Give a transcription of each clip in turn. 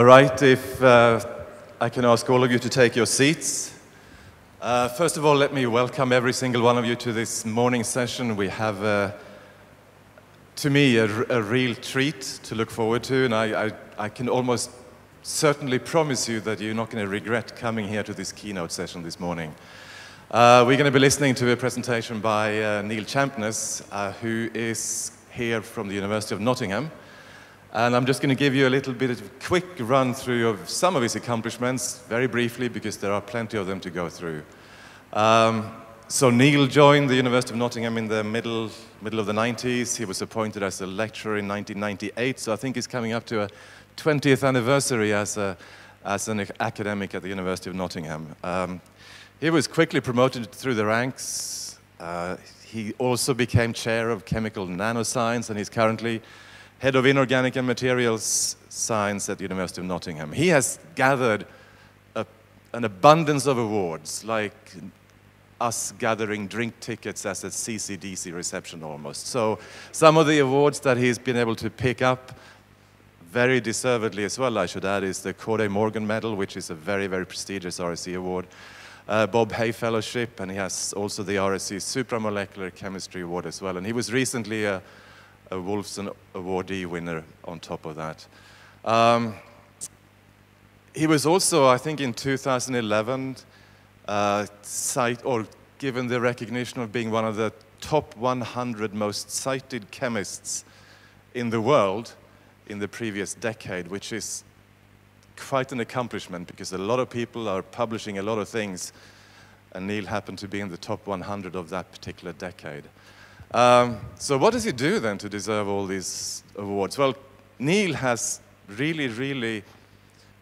All right, if I can ask all of you to take your seats. First of all, let me welcome every single one of you to this morning session. We have, to me, a real treat to look forward to, and I can almost certainly promise you that you're not going to regret coming here to this keynote session this morning. We're going to be listening to a presentation by Neil Champness, who is here from the University of Nottingham. And I'm just going to give you a little bit of a quick run through of some of his accomplishments, very briefly, because there are plenty of them to go through. So Neil joined the University of Nottingham in the middle of the 90s. He was appointed as a lecturer in 1998, so I think he's coming up to a 20th anniversary as an academic at the University of Nottingham. He was quickly promoted through the ranks. He also became chair of chemical nanoscience, and he's currently head of inorganic and materials science at the University of Nottingham. He has gathered an abundance of awards, like us gathering drink tickets as a CCDC reception almost. So some of the awards that he's been able to pick up, very deservedly as well, I should add, is the Corday-Morgan Medal, which is a very, very prestigious RSE award, Bob Hay Fellowship, and he has also the RSE Supramolecular Chemistry Award as well. And he was recently a Wolfson awardee winner on top of that. He was also, I think, in 2011, given the recognition of being one of the top 100 most cited chemists in the world in the previous decade, which is quite an accomplishment because a lot of people are publishing a lot of things, and Neil happened to be in the top 100 of that particular decade. So what does he do then to deserve all these awards? Well, Neil has really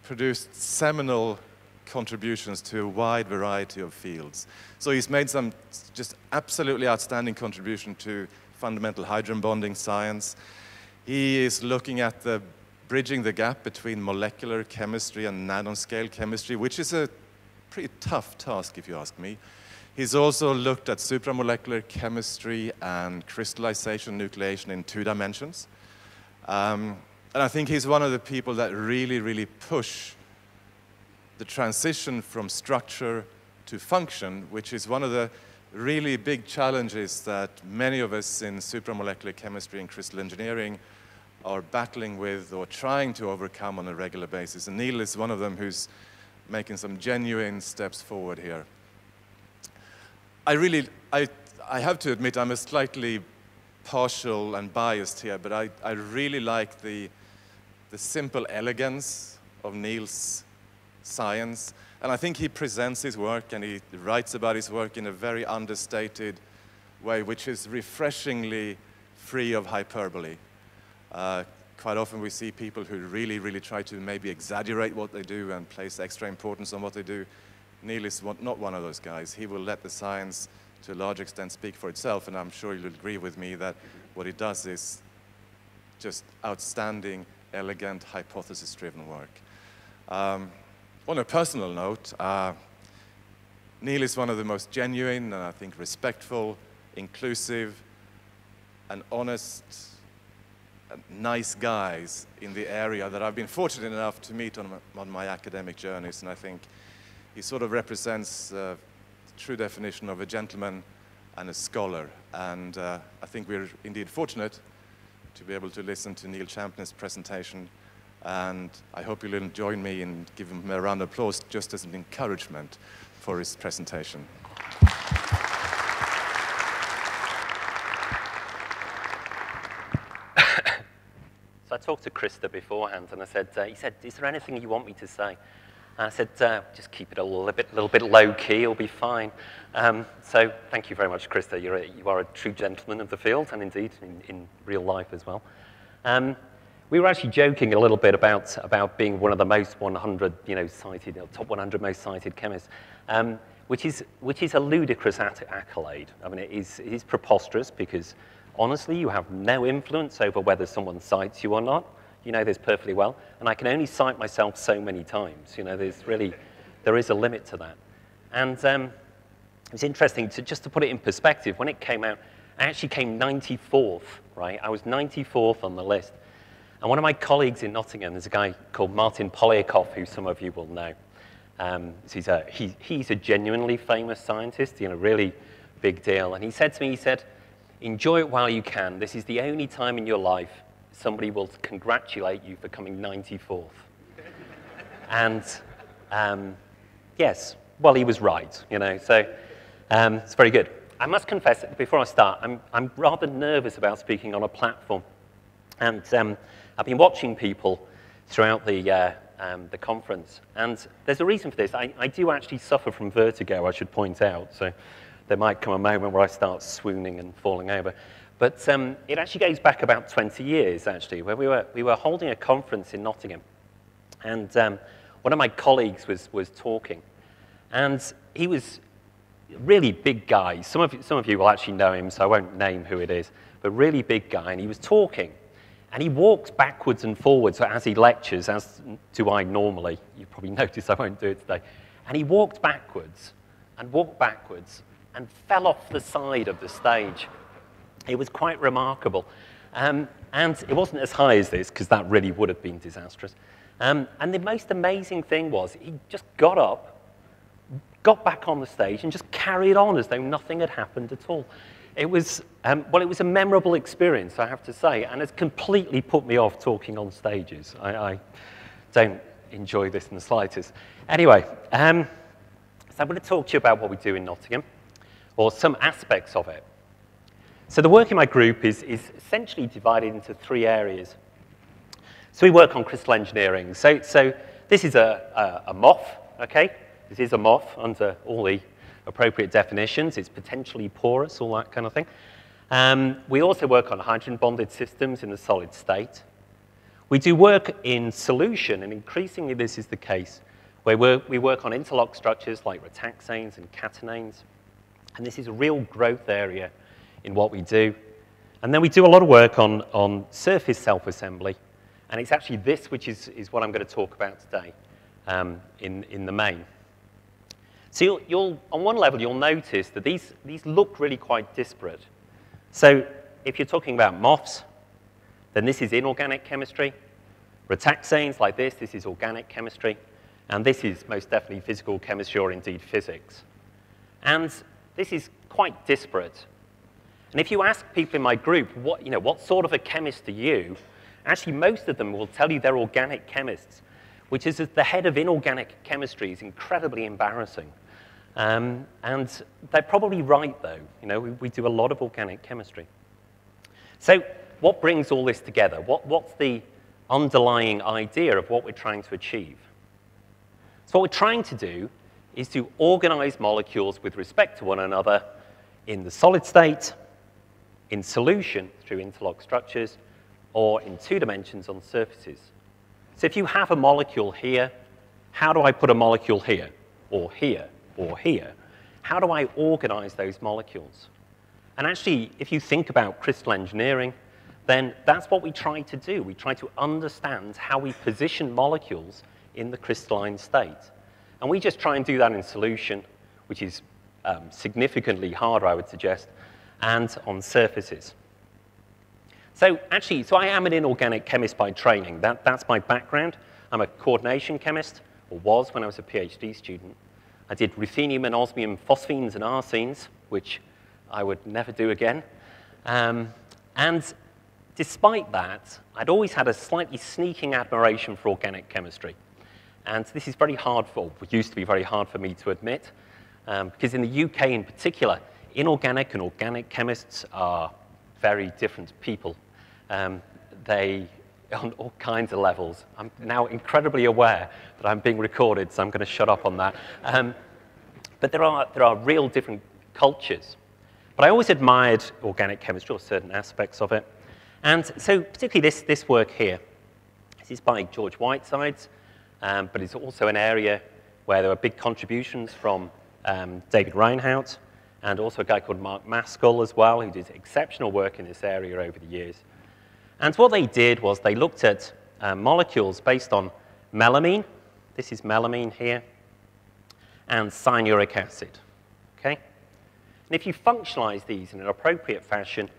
produced seminal contributions to a wide variety of fields. So he's made some just absolutely outstanding contribution to fundamental hydrogen bonding science. He is looking at bridging the gap between molecular chemistry and nanoscale chemistry, which is a pretty tough task if you ask me. He's also looked at supramolecular chemistry and crystallization, nucleation in 2 dimensions. And I think he's one of the people that really push the transition from structure to function, which is one of the really big challenges that many of us in supramolecular chemistry and crystal engineering are battling with or trying to overcome on a regular basis. And Neil is one of them who's making some genuine steps forward here. I have to admit I'm a slightly partial and biased here, but I really like the simple elegance of Neil's science. And I think he presents his work and he writes about his work in a very understated way, which is refreshingly free of hyperbole. Quite often we see people who really try to maybe exaggerate what they do and place extra importance on what they do. Neil is not one of those guys. He will let the science, to a large extent, speak for itself, and I'm sure you'll agree with me that what he does is just outstanding, elegant, hypothesis-driven work. On a personal note, Neil is one of the most genuine and I think respectful, inclusive, and honest, and nice guys in the area that I've been fortunate enough to meet on my academic journeys, and I think he sort of represents the true definition of a gentleman and a scholar. And I think we're indeed fortunate to be able to listen to Neil Champness' presentation. And I hope you'll join me in giving him a round of applause just as an encouragement for his presentation. So I talked to Krista beforehand, and I said, he said, is there anything you want me to say? And I said, just keep it a little bit low-key, it'll be fine. So thank you very much, Krista. You are a true gentleman of the field, and indeed in real life as well. We were actually joking a little bit about being one of the most 100, cited, top 100 most cited chemists, which is a ludicrous accolade. I mean, it is preposterous because, honestly, you have no influence over whether someone cites you or not. You know this perfectly well, and I can only cite myself so many times. There is a limit to that. And it's interesting just to put it in perspective. When it came out, I actually came 94th, right? I was 94th on the list. And one of my colleagues in Nottingham is a guy called Martin Polyakov, who some of you will know. He's a genuinely famous scientist, really big deal. And he said to me, he said, enjoy it while you can. This is the only time in your life somebody will congratulate you for coming 94th. And yes, well, he was right, so it's very good. I must confess, before I start, I'm rather nervous about speaking on a platform. And I've been watching people throughout the conference, and there's a reason for this. I do actually suffer from vertigo, I should point out, so there might come a moment where I start swooning and falling over. But it actually goes back about 20 years, actually, where we were holding a conference in Nottingham, and one of my colleagues was talking, and he was a really big guy. Some of you will actually know him, so I won't name who it is, but really big guy, and he was talking. And he walks backwards and forwards as he lectures, as do I normally. You probably noticed I won't do it today. And he walked backwards and fell off the side of the stage. It was quite remarkable. And it wasn't as high as this, because that really would have been disastrous. And the most amazing thing was he just got up, got back on the stage, and just carried on as though nothing had happened at all. It was, well, it was a memorable experience, I have to say, and it's completely put me off talking on stages. I don't enjoy this in the slightest. Anyway, so I'm going to talk to you about what we do in Nottingham, or some aspects of it. So the work in my group is essentially divided into 3 areas. So we work on crystal engineering. So this is a MOF, okay? This is a MOF under all the appropriate definitions. It's potentially porous, all that kind of thing. We also work on hydrogen-bonded systems in the solid state. We do work in solution, and increasingly this is the case, where we work on interlock structures like retaxanes and catenanes. And this is a real growth area in what we do. And then we do a lot of work on surface self-assembly. And it's actually this which is what I'm going to talk about today in the main. So on one level, you'll notice that these look really quite disparate. So if you're talking about MOFs, then this is inorganic chemistry. Retaxanes like this is organic chemistry. And this is most definitely physical chemistry, or indeed physics. And this is quite disparate. And if you ask people in my group, what sort of a chemist are you? Actually, most of them will tell you they're organic chemists, which is at the head of inorganic chemistry is incredibly embarrassing. And they're probably right, though. We do a lot of organic chemistry. So what brings all this together? What's the underlying idea of what we're trying to achieve? So what we're trying to do is to organize molecules with respect to one another in the solid state, in solution through interlock structures, or in 2 dimensions on surfaces. So if you have a molecule here, how do I put a molecule here, or here, or here? How do I organize those molecules? And actually, if you think about crystal engineering, then that's what we try to do. We try to understand how we position molecules in the crystalline state. And we just try and do that in solution, which is significantly harder, I would suggest, and on surfaces. So I am an inorganic chemist by training. That's my background. I'm a coordination chemist, or was when I was a PhD student. I did ruthenium and osmium phosphines and arsenes, which I would never do again. And despite that, I'd always had a slightly sneaking admiration for organic chemistry. And this is very hard used to be very hard for me to admit, because in the UK in particular, inorganic and organic chemists are very different people. They, on all kinds of levels. I'm now incredibly aware that I'm being recorded, so I'm going to shut up on that. But there are real different cultures. But I always admired organic chemistry, or certain aspects of it. And so particularly this work here. This is by George Whitesides, but it's also an area where there were big contributions from David Reinhardt, and also a guy called Mark Maskell as well, who did exceptional work in this area over the years. And what they did was they looked at molecules based on melamine. This is melamine here, and cyanuric acid, okay? And if you functionalize these in an appropriate fashion,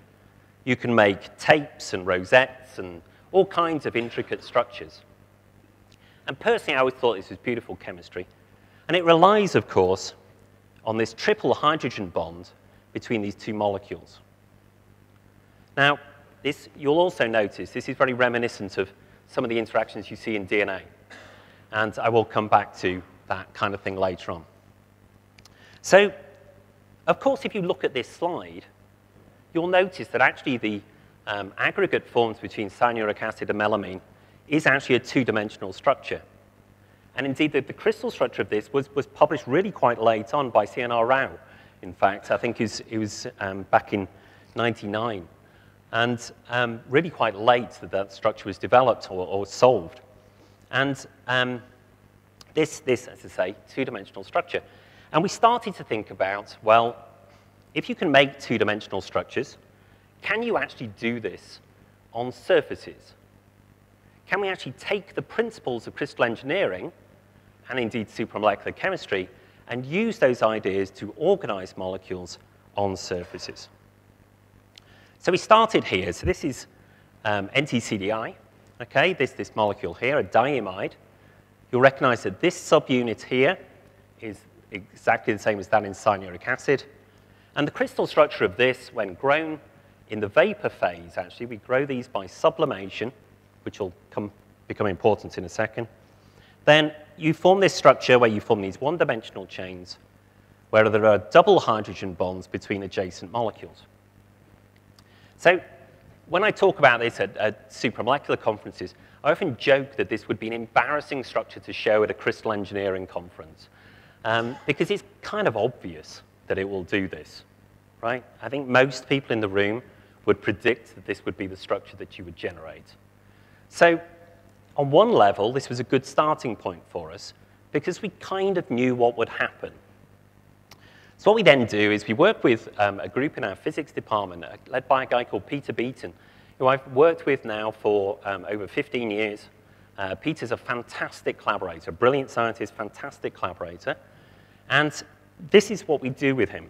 you can make tapes and rosettes and all kinds of intricate structures. And personally, I always thought this was beautiful chemistry. And it relies, of course, on this triple hydrogen bond between these two molecules. Now, you'll also notice this is very reminiscent of some of the interactions you see in DNA. And I will come back to that kind of thing later on. So, of course, if you look at this slide, you'll notice that actually the aggregate formed between cyanuric acid and melamine is actually a two-dimensional structure. And indeed, the crystal structure of this was published really quite late on by C.N.R. Rao. In fact, I think it was back in '99. And really quite late that structure was developed or solved. And this, as I say, two-dimensional structure. And we started to think about, well, if you can make two-dimensional structures, can you actually do this on surfaces? Can we actually take the principles of crystal engineering, and indeed supramolecular chemistry, and use those ideas to organize molecules on surfaces? So we started here. So this is NTCDI, okay? This molecule here, a diimide. You'll recognize that this subunit here is exactly the same as that in cyanuric acid. And the crystal structure of this, when grown in the vapor phase, actually, we grow these by sublimation, which will become important in a second. Then you form this structure where you form these one-dimensional chains where there are double hydrogen bonds between adjacent molecules. So when I talk about this at supramolecular conferences, I often joke that this would be an embarrassing structure to show at a crystal engineering conference because it's kind of obvious that it will do this, right? I think most people in the room would predict that this would be the structure that you would generate. So on one level, this was a good starting point for us because we kind of knew what would happen. So what we then do is we work with a group in our physics department led by a guy called Peter Beaton, who I've worked with now for over 15 years. Peter's a fantastic collaborator, brilliant scientist, fantastic collaborator. And this is what we do with him.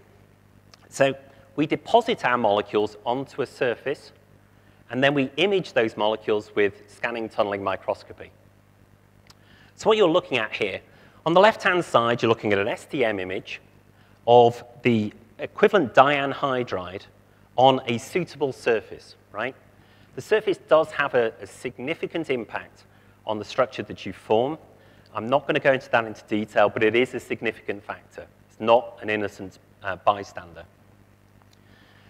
So we deposit our molecules onto a surface, and then we image those molecules with scanning tunneling microscopy. So what you're looking at here, on the left-hand side, you're looking at an STM image of the equivalent dianhydride on a suitable surface, right? The surface does have a significant impact on the structure that you form. I'm not going to go into that into detail, but it is a significant factor. It's not an innocent bystander.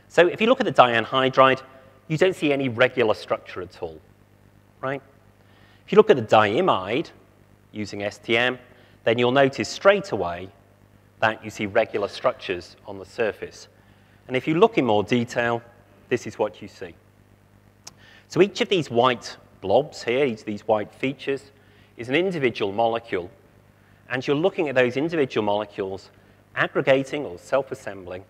So if you look at the dianhydride, you don't see any regular structure at all, right? If you look at the diimide using STM, then you'll notice straight away that you see regular structures on the surface. And if you look in more detail, this is what you see. So each of these white blobs here, each of these white features, is an individual molecule. And you're looking at those individual molecules aggregating or self-assembling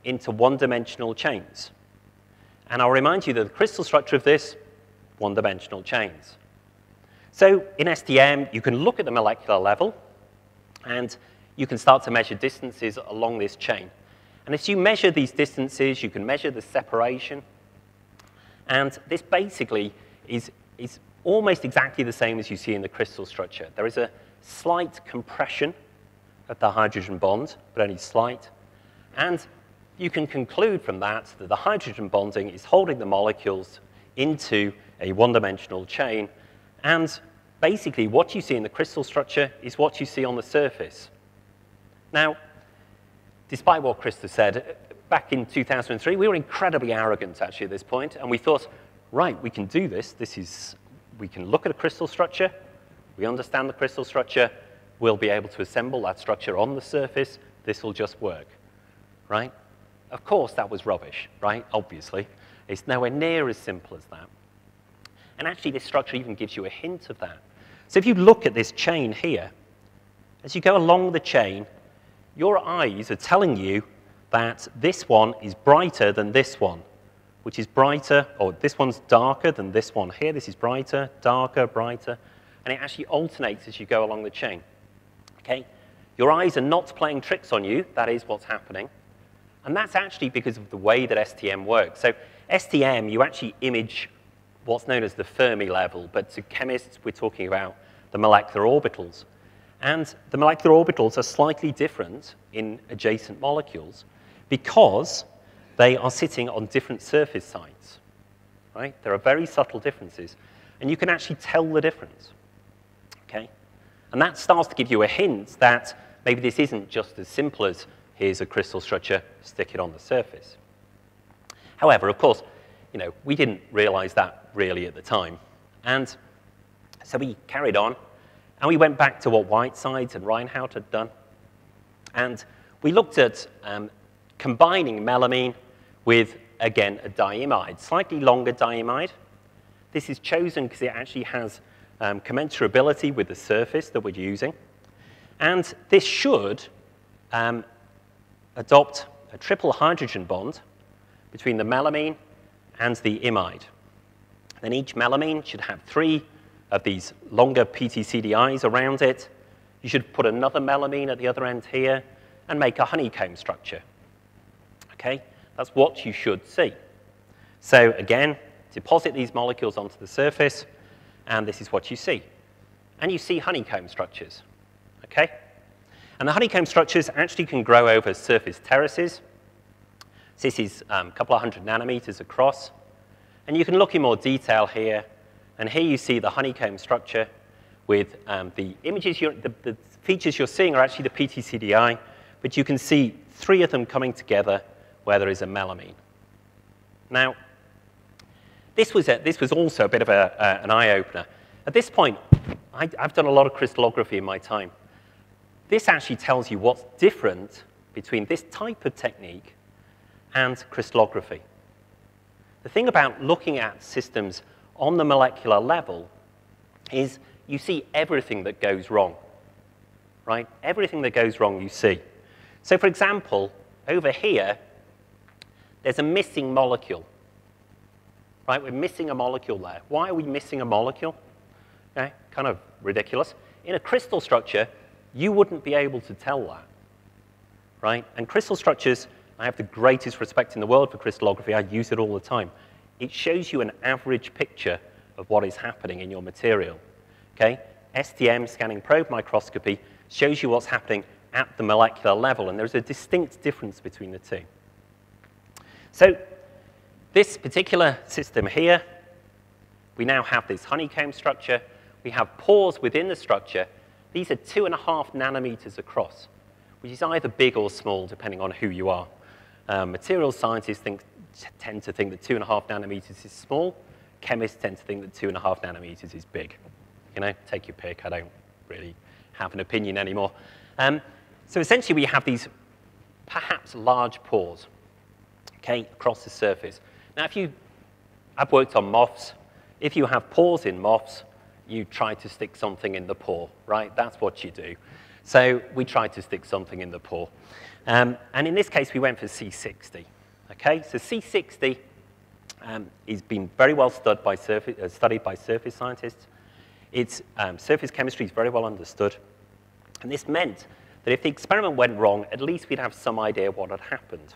into one-dimensional chains. And I'll remind you that the crystal structure of this, one-dimensional chains. So in STM, you can look at the molecular level, and you can start to measure distances along this chain. And as you measure these distances, you can measure the separation. And this basically is almost exactly the same as you see in the crystal structure. There is a slight compression of the hydrogen bond, but only slight. And you can conclude from that that the hydrogen bonding is holding the molecules into a one-dimensional chain. And basically, what you see in the crystal structure is what you see on the surface. Now, despite what Krista said, back in 2003, we were incredibly arrogant, actually, at this point. And we thought, right, we can do this. We can look at a crystal structure. We understand the crystal structure. We'll be able to assemble that structure on the surface. This will just work, right? Of course, that was rubbish, right? Obviously. It's nowhere near as simple as that. And actually, this structure even gives you a hint of that. So if you look at this chain here, as you go along the chain, your eyes are telling you that this one is brighter than this one, which is brighter, or this one's darker than this one here. This is brighter, darker, brighter, and it actually alternates as you go along the chain, okay? Your eyes are not playing tricks on you. That is what's happening. And that's actually because of the way that STM works. So STM, you actually image what's known as the Fermi level, but to chemists, we're talking about the molecular orbitals. And the molecular orbitals are slightly different in adjacent molecules because they are sitting on different surface sites, right? There are very subtle differences, and you can actually tell the difference, okay? And that starts to give you a hint that maybe this isn't just as simple as here's a crystal structure, stick it on the surface. However, of course, we didn't realize that really at the time. And so we carried on, and we went back to what Whitesides and Reinhardt had done. And we looked at combining melamine with, again, a diimide, slightly longer diimide. This is chosen because it actually has commensurability with the surface that we're using. And this should adopt a triple hydrogen bond between the melamine and the imide. Then each melamine should have 3 of these longer PTCDIs around it. You should put another melamine at the other end here and make a honeycomb structure. Okay? That's what you should see. So again, deposit these molecules onto the surface, and this is what you see. And you see honeycomb structures. Okay? And the honeycomb structures actually can grow over surface terraces. So this is a couple of 100 nanometers across. And you can look in more detail here. And here you see the honeycomb structure with the images, the features you're seeing are actually the PTCDI, but you can see 3 of them coming together where there is a melamine. Now, this was also a bit of an eye-opener. At this point, I've done a lot of crystallography in my time. This actually tells you what's different between this type of technique and crystallography. The thing about looking at systems on the molecular level is you see everything that goes wrong, right? Everything that goes wrong you see. So for example, over here, there's a missing molecule, right? We're missing a molecule there. Why are we missing a molecule? Okay, kind of ridiculous. In a crystal structure, you wouldn't be able to tell that, right? And crystal structures, I have the greatest respect in the world for crystallography. I use it all the time. It shows you an average picture of what is happening in your material, okay? STM, scanning probe microscopy, shows you what's happening at the molecular level, and there's a distinct difference between the two. So this particular system here, we now have this honeycomb structure. We have pores within the structure. These are 2.5 nanometers across, which is either big or small, depending on who you are. Material scientists tend to think that 2.5 nanometers is small. Chemists tend to think that 2.5 nanometers is big. Take your pick. I don't really have an opinion anymore. So essentially, we have these perhaps large pores, okay, across the surface. Now, I've worked on MOFs. If you have pores in MOFs, you try to stick something in the pore, right? That's what you do. So we tried to stick something in the pore. And in this case, we went for C60. Okay, so C60 is been very well studied by surface scientists. Its surface chemistry is very well understood. And this meant that if the experiment went wrong, at least we'd have some idea what had happened.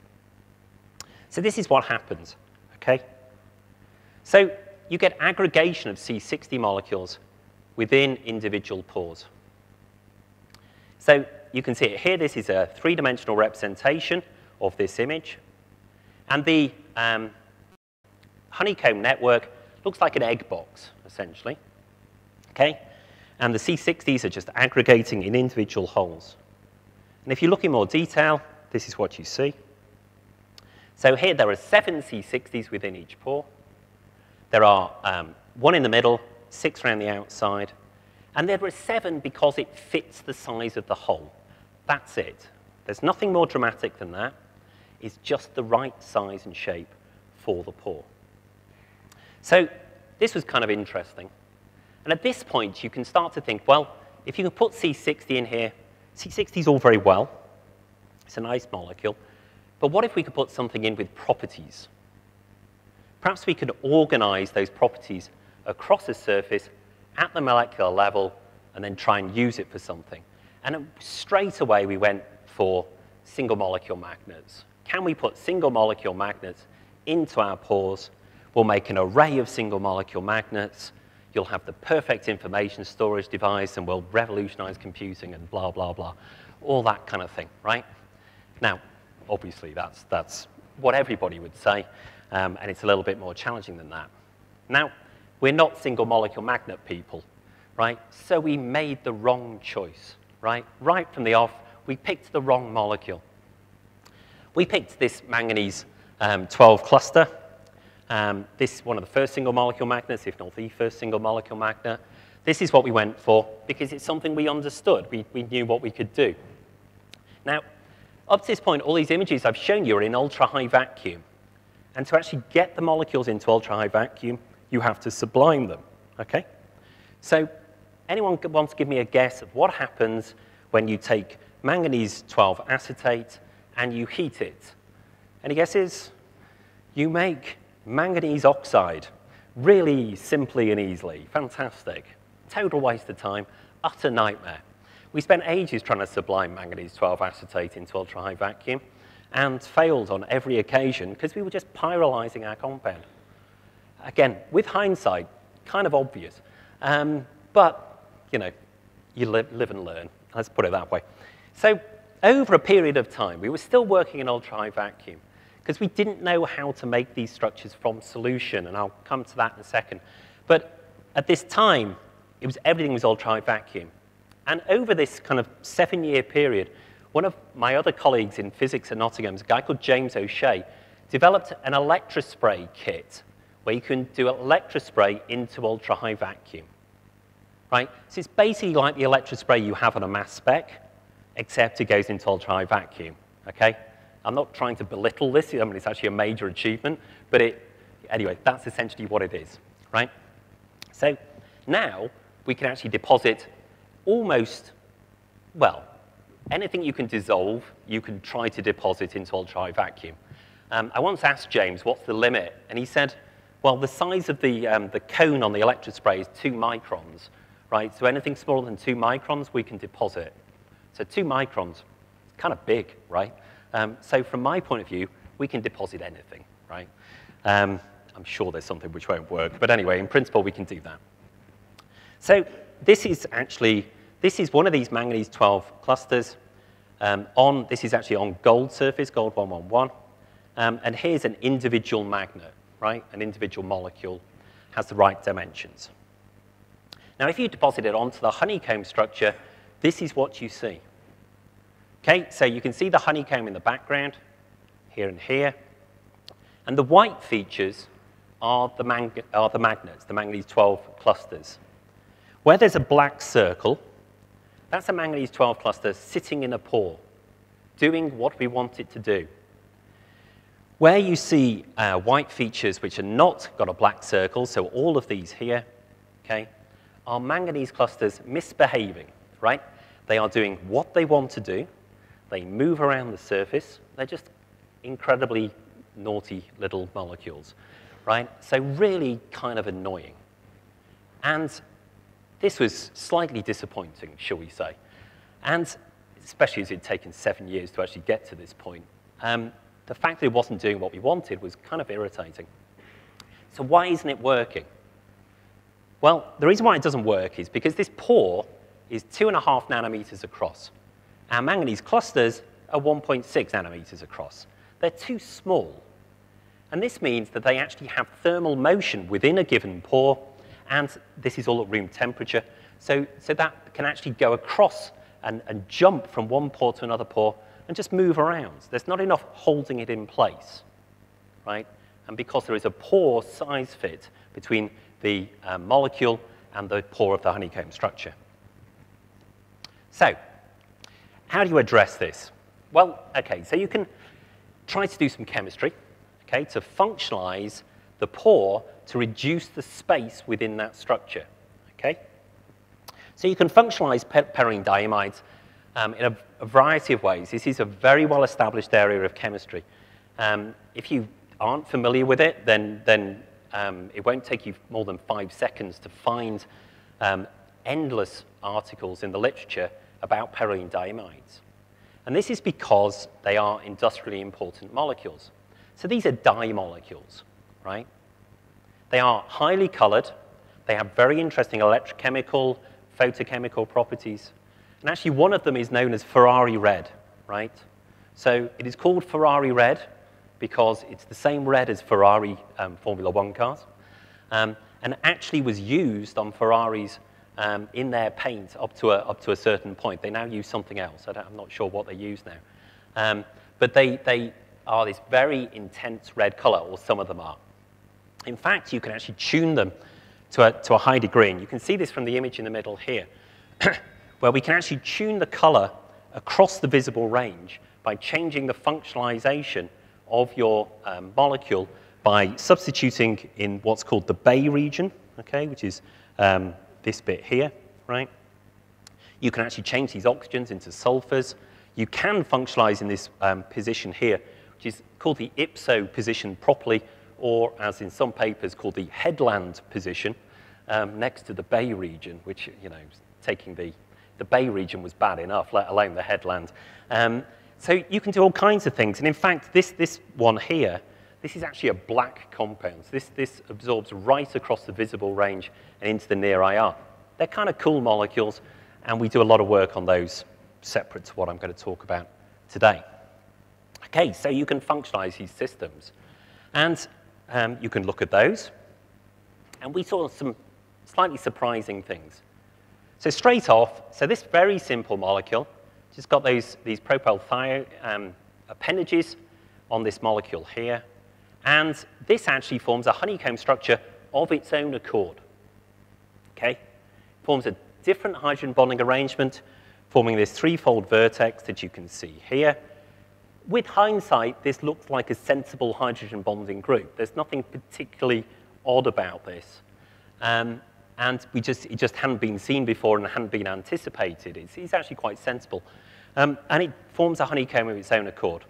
So this is what happens, okay? So you get aggregation of C60 molecules within individual pores. So you can see it here. This is a 3-dimensional representation of this image. And the honeycomb network looks like an egg box, essentially. Okay? And the C60s are just aggregating in individual holes. And if you look in more detail, this is what you see. So here there are 7 C60s within each pore. There are 1 in the middle, 6 around the outside. And there are 7 because it fits the size of the hole. That's it. There's nothing more dramatic than that. It's just the right size and shape for the pore. So this was kind of interesting. And at this point, you can start to think, well, if you can put C60 in here, C60 is all very well. It's a nice molecule. But what if we could put something in with properties? Perhaps we could organize those properties across a surface at the molecular level and then try and use it for something. And straight away, we went for single molecule magnets. Can we put single molecule magnets into our pores We'll make an array of single molecule magnets. You'll have the perfect information storage device, and we'll revolutionize computing and blah, blah, blah. All that kind of thing, right? Now, obviously, that's what everybody would say, and it's a little bit more challenging than that. Now, we're not single molecule magnet people, right? So we made the wrong choice, right? Right from the off, we picked the wrong molecule. We picked this manganese 12 cluster. This is one of the first single molecule magnets, if not the first single molecule magnet. This is what we went for because it's something we understood. We knew what we could do. Now, up to this point, all these images I've shown you are in ultra-high vacuum. And to actually get the molecules into ultra-high vacuum, you have to sublime them, okay? So anyone wants to give me a guess of what happens when you take manganese 12 acetate and you heat it? Any guesses? You make manganese oxide, really simply and easily. Fantastic. Total waste of time, utter nightmare. We spent ages trying to sublime manganese 12 acetate into ultra-high vacuum and failed on every occasion because we were just pyrolyzing our compound. Again, with hindsight, kind of obvious. But, you know, you live and learn. Let's put it that way. So over a period of time, we were still working in ultra-high vacuum because we didn't know how to make these structures from solution, and I'll come to that in a second. But at this time, everything was ultra-high vacuum. And over this kind of 7-year period, one of my other colleagues in physics at Nottingham, a guy called James O'Shea, developed an electrospray kit where you can do electrospray into ultra-high vacuum, right? So it's basically like the electrospray you have on a mass spec, except it goes into ultra-high vacuum, okay? I'm not trying to belittle this. I mean, it's actually a major achievement, but anyway, that's essentially what it is, right? So now we can actually deposit almost, well, anything you can dissolve, you can try to deposit into ultra-high vacuum. I once asked James, what's the limit? And he said, well, the size of the cone on the electrospray is 2 microns, right? So anything smaller than 2 microns, we can deposit. So 2 microns, kind of big, right? So from my point of view, we can deposit anything, right? I'm sure there's something which won't work. But anyway, in principle, we can do that. So this is one of these manganese 12 clusters. This is actually on gold surface, gold 111. And here's an individual magnet, right? An individual molecule has the right dimensions. Now, if you deposit it onto the honeycomb structure, this is what you see. Okay, so you can see the honeycomb in the background, here and here. And the white features are the magnets, the manganese 12 clusters. Where there's a black circle, that's a manganese 12 cluster sitting in a pore, doing what we want it to do. Where you see white features which are not got a black circle, so all of these here, okay, are manganese clusters misbehaving, right? They are doing what they want to do. They move around the surface. They're just incredibly naughty little molecules, right? So really kind of annoying. And this was slightly disappointing, shall we say. And especially as it had taken 7 years to actually get to this point. The fact that it wasn't doing what we wanted was kind of irritating. So why isn't it working? Well, the reason why it doesn't work is because this pore is 2.5 nanometers across. Our manganese clusters are 1.6 nanometers across. They're too small. And this means that they actually have thermal motion within a given pore, and this is all at room temperature. So that can actually go across and jump from one pore to another pore and just move around. There's not enough holding it in place, right? And because there is a pore size fit between the molecule and the pore of the honeycomb structure. So how do you address this? Well, okay, so you can try to do some chemistry, okay, to functionalize the pore to reduce the space within that structure, okay? So you can functionalize perylene diamides in a variety of ways. This is a very well-established area of chemistry. If you aren't familiar with it, then it won't take you more than 5 seconds to find endless articles in the literature about perylene diamides. And this is because they are industrially important molecules. So these are dye molecules, right? They are highly colored. They have very interesting electrochemical, photochemical properties. And actually, one of them is known as Ferrari red, right? So it is called Ferrari red because it's the same red as Ferrari Formula One cars, and actually was used on Ferraris in their paint up to a certain point. They now use something else. I'm not sure what they use now. But they are this very intense red color, or some of them are. In fact, you can actually tune them to a high degree. And you can see this from the image in the middle here, where we can actually tune the color across the visible range by changing the functionalization of your molecule by substituting in what's called the Bay region, okay, which is this bit here, right? You can actually change these oxygens into sulfurs. You can functionalize in this position here, which is called the ipso position properly, or as in some papers called the headland position, next to the Bay region, which, you know, taking the Bay region was bad enough, let alone the headland. So you can do all kinds of things. And in fact, this one here, this is actually a black compound. This absorbs right across the visible range and into the near IR. They're kind of cool molecules, and we do a lot of work on those separate to what I'm going to talk about today. Okay, so you can functionalize these systems. And you can look at those. And we saw some slightly surprising things. So straight off, so this very simple molecule, just got these propyl appendages on this molecule here. And this actually forms a honeycomb structure of its own accord. Okay? Forms a different hydrogen bonding arrangement, forming this threefold vertex that you can see here. With hindsight, this looks like a sensible hydrogen bonding group. There's nothing particularly odd about this. And it just hadn't been seen before and hadn't been anticipated. It's actually quite sensible. And it forms a honeycomb of its own accord.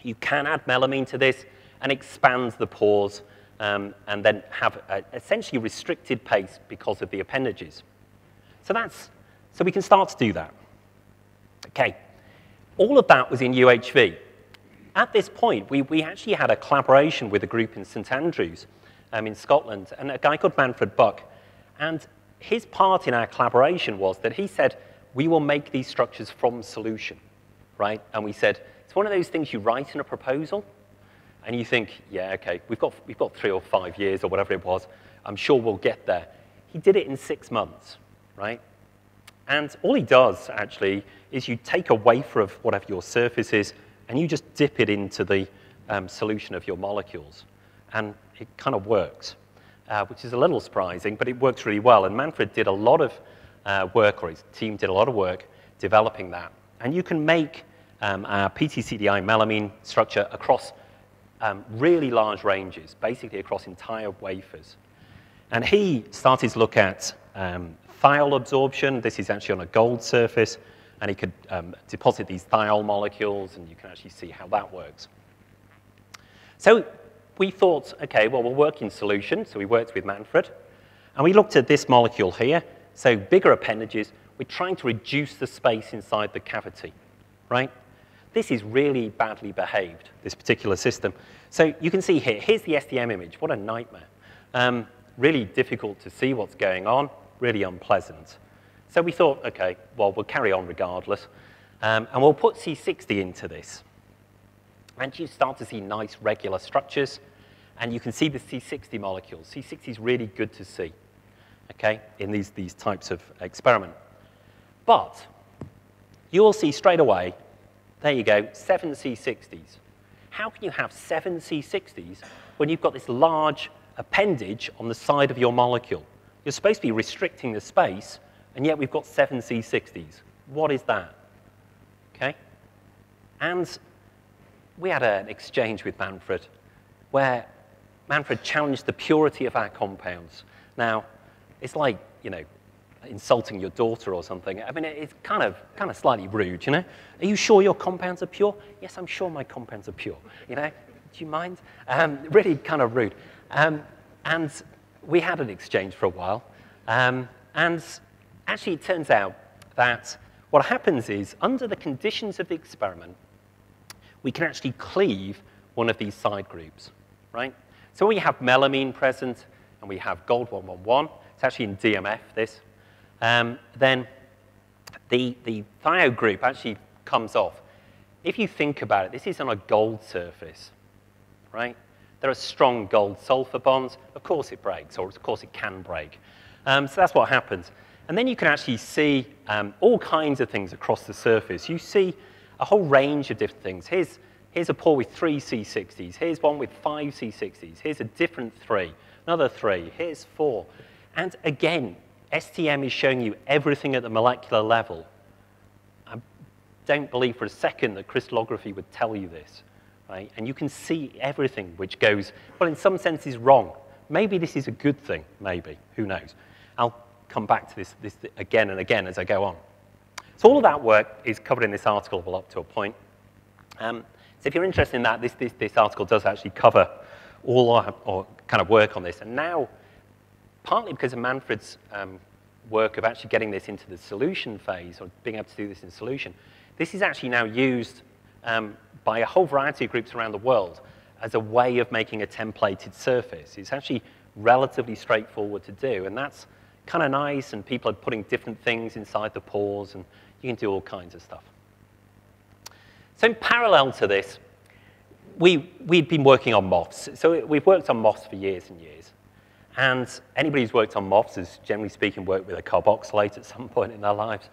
You can add melamine to this and expand the pores and then have a essentially restricted pace because of the appendages. So we can start to do that. Okay. All of that was in UHV. At this point, we actually had a collaboration with a group in St Andrews in Scotland, and a guy called Manfred Buck. And his part in our collaboration was that he said, we will make these structures from solution, right? And we said, it's one of those things you write in a proposal, and you think, yeah, okay, we've got 3 or 5 years or whatever it was. I'm sure we'll get there. He did it in 6 months, right? And all he does, actually, is you take a wafer of whatever your surface is, and you just dip it into the solution of your molecules. And it kind of works, which is a little surprising, but it works really well. And Manfred did a lot of work, or his team did a lot of work developing that. And you can make our PTCDI melamine structure across really large ranges, basically across entire wafers. And he started to look at thiol absorption. This is actually on a gold surface, and he could deposit these thiol molecules, and you can actually see how that works. So we thought, okay, well, we'll work in solution. So we worked with Manfred, and we looked at this molecule here. So bigger appendages. We're trying to reduce the space inside the cavity, right? This is really badly behaved, this particular system. So you can see here, here's the SDM image. What a nightmare. Really difficult to see what's going on, really unpleasant. So we thought, okay, well, we'll carry on regardless. And we'll put C60 into this. And you start to see nice regular structures. And you can see the C60 molecules. C60 is really good to see, okay, in these types of experiment. But you'll see straight away, there you go, 7 C60s. How can you have 7 C60s when you've got this large appendage on the side of your molecule? You're supposed to be restricting the space, and yet we've got 7 C60s. What is that? Okay? And we had an exchange with Manfred where Manfred challenged the purity of our compounds. Now, it's like, you know, insulting your daughter or something. I mean, it's kind of slightly rude, you know? Are you sure your compounds are pure? Yes, I'm sure my compounds are pure, you know? Do you mind? Really kind of rude. And we had an exchange for a while. And actually, it turns out that what happens is, under the conditions of the experiment, we can actually cleave one of these side groups, right? So when we have melamine present and we have gold 111, it's actually in DMF, this, then the thio group actually comes off. If you think about it, this is on a gold surface, right? There are strong gold-sulfur bonds. Of course it breaks, or of course it can break. So that's what happens. And then you can actually see all kinds of things across the surface. You see a whole range of different things. Here's a pore with 3 C60s. Here's one with 5 C60s. Here's a different 3, another 3. Here's 4. And again, STM is showing you everything at the molecular level. I don't believe for a second that crystallography would tell you this, right? And you can see everything which goes, well, in some sense is wrong. Maybe this is a good thing, maybe. Who knows? I'll come back to this again and again as I go on. So all of that work is covered in this article, well, up to a point. So if you're interested in that, this article does actually cover all our kind of work on this. And now, partly because of Manfred's work of actually getting this into the solution phase, or being able to do this in solution, this is actually now used by a whole variety of groups around the world as a way of making a templated surface. It's actually relatively straightforward to do, and that's kind of nice, and people are putting different things inside the pores, and you can do all kinds of stuff. So in parallel to this, we'd been working on MOFs. So we've worked on MOFs for years and years. And anybody who's worked on MOFs has, generally speaking, worked with a carboxylate at some point in their lives.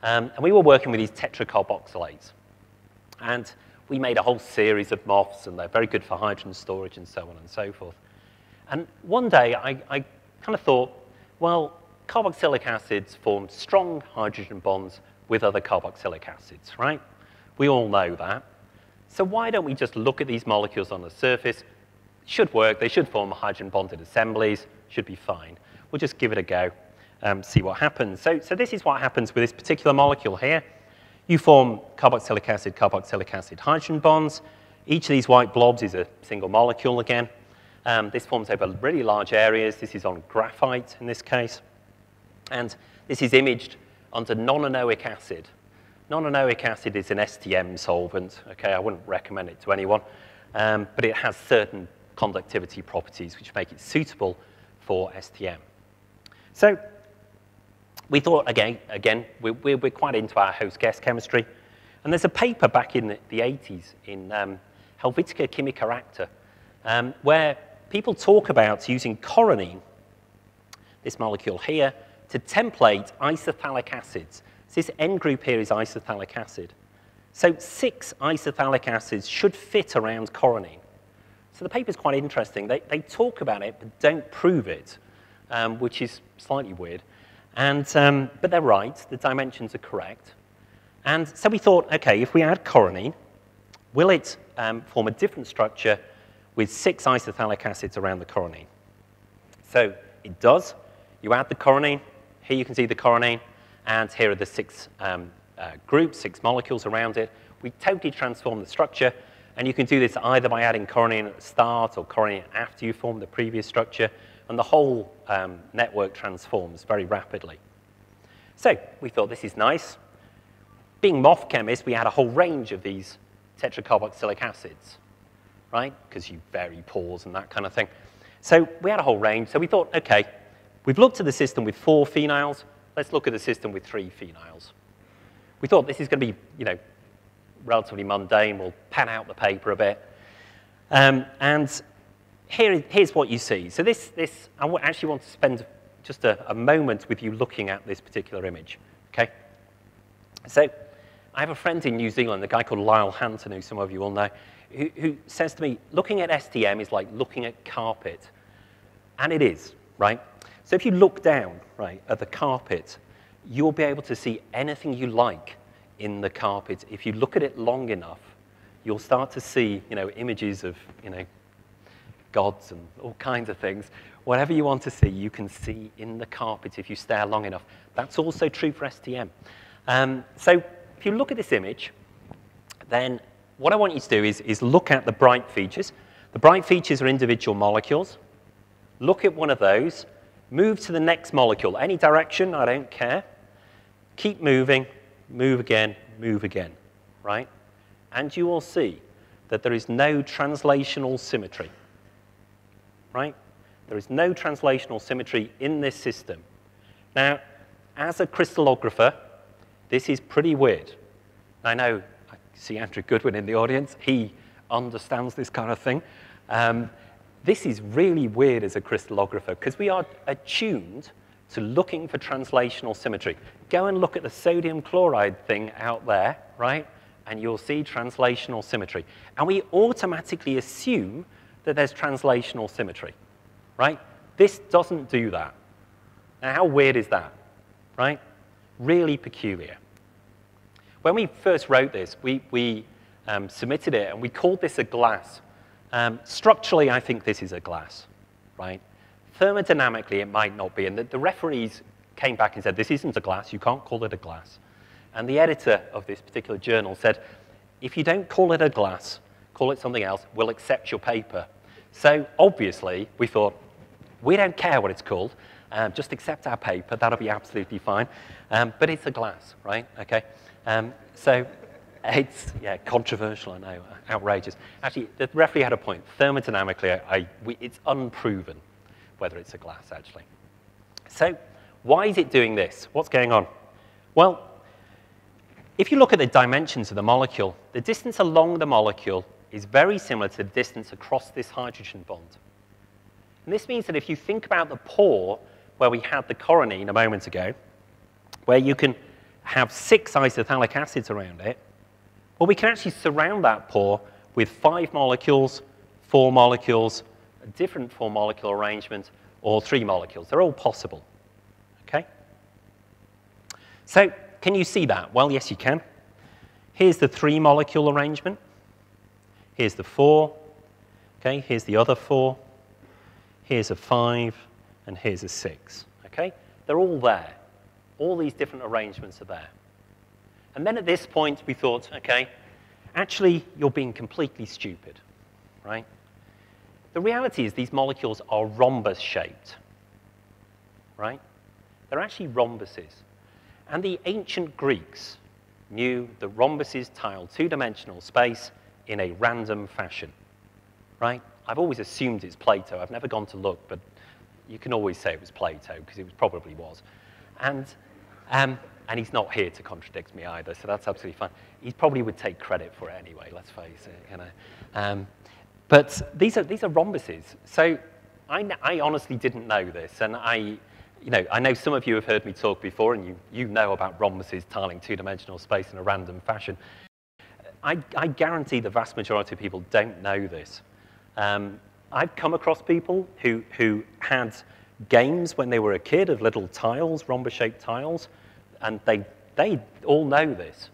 And we were working with these tetracarboxylates. And we made a whole series of MOFs, and they're very good for hydrogen storage and so on and so forth. And one day, I kind of thought, well, carboxylic acids form strong hydrogen bonds with other carboxylic acids, right? We all know that. So why don't we just look at these molecules on the surface? Should work. They should form hydrogen-bonded assemblies. Should be fine. We'll just give it a go, see what happens. So this is what happens with this particular molecule here. You form carboxylic acid, hydrogen bonds. Each of these white blobs is a single molecule again. This forms over really large areas. This is on graphite in this case. And this is imaged onto nonanoic acid. Nonanoic acid is an STM solvent. Okay, I wouldn't recommend it to anyone, but it has certain conductivity properties which make it suitable for STM. So we thought, again, we're quite into our host-guest chemistry. And there's a paper back in the 80s in Helvetica Chimica Acta, where people talk about using coronene, this molecule here, to template isophthalic acids. So this N group here is isophthalic acid. So 6 isophthalic acids should fit around coronene. So the paper is quite interesting. They talk about it, but don't prove it, which is slightly weird. And, but they're right. The dimensions are correct. And so we thought, OK, if we add coronene, will it form a different structure with 6 isophthalic acids around the coronene? So it does. You add the coronene. Here you can see the coronene. And here are the 6 groups, 6 molecules around it. We totally transform the structure. And you can do this either by adding coronene at the start or coronene after you form the previous structure. And the whole network transforms very rapidly. So we thought this is nice. Being MOF chemists, we had a whole range of these tetracarboxylic acids, right? Because you vary pores and that kind of thing. So we had a whole range. So we thought, OK, we've looked at the system with 4 phenyls. Let's look at the system with 3 phenyls. We thought this is going to be, relatively mundane. We'll pan out the paper a bit. And here's what you see. So I actually want to spend just a moment with you looking at this particular image. Okay? So I have a friend in New Zealand, a guy called Lyle Hanton, who some of you will know, who says to me, looking at STM is like looking at carpet. And it is, right? So if you look down, right, at the carpet, you'll be able to see anything you like in the carpet. If you look at it long enough, you'll start to see, images of, gods and all kinds of things. Whatever you want to see, you can see in the carpet if you stare long enough. That's also true for STM. So if you look at this image, then what I want you to do is look at the bright features. The bright features are individual molecules. Look at one of those. Move to the next molecule. Any direction, I don't care. Keep moving. Move again, right? And you will see that there is no translational symmetry. right? There is no translational symmetry in this system. Now, as a crystallographer, this is pretty weird. I know, I see Andrew Goodwin in the audience. He understands this kind of thing. This is really weird as a crystallographer because we are attuned to looking for translational symmetry. Go and look at the sodium chloride thing out there, right? And you'll see translational symmetry. And we automatically assume that there's translational symmetry, right? This doesn't do that. Now, how weird is that, right? Really peculiar. When we first wrote this, we submitted it, and we called this a glass. Structurally, I think this is a glass, right? Thermodynamically, it might not be. And the referees came back and said, this isn't a glass. You can't call it a glass. And the editor of this particular journal said, if you don't call it a glass, call it something else, we'll accept your paper. So obviously, we thought, we don't care what it's called. Just accept our paper. That'll be absolutely fine. But it's a glass, right? OK. So it's, yeah, controversial, I know, outrageous. Actually, the referee had a point. Thermodynamically, it's unproven whether it's a glass, actually. So why is it doing this? What's going on? Well, if you look at the dimensions of the molecule, the distance along the molecule is very similar to the distance across this hydrogen bond. And this means that if you think about the pore where we had the coronine a moment ago, where you can have 6 isothalic acids around it, well, we can actually surround that pore with 5 molecules, 4 molecules, a different 4-molecule arrangement, or 3 molecules. They're all possible, okay? So can you see that? Well, yes, you can. Here's the 3-molecule arrangement. Here's the 4. Okay, here's the other 4. Here's a 5, and here's a 6, okay? They're all there. All these different arrangements are there. And then at this point, we thought, okay, actually, you're being completely stupid, right? The reality is these molecules are rhombus-shaped, right? They're actually rhombuses. And the ancient Greeks knew that rhombuses tiled 2-dimensional space in a random fashion, right? I've always assumed it's Plato. I've never gone to look, but you can always say it was Plato, because it probably was. And he's not here to contradict me either, so that's absolutely fine. He probably would take credit for it anyway, let's face it, you know. But these are rhombuses. So I honestly didn't know this, and I know some of you have heard me talk before, and you know about rhombuses tiling 2-dimensional space in a random fashion. I guarantee the vast majority of people don't know this. I've come across people who had games when they were a kid of little tiles, rhombus-shaped tiles, and they all know this.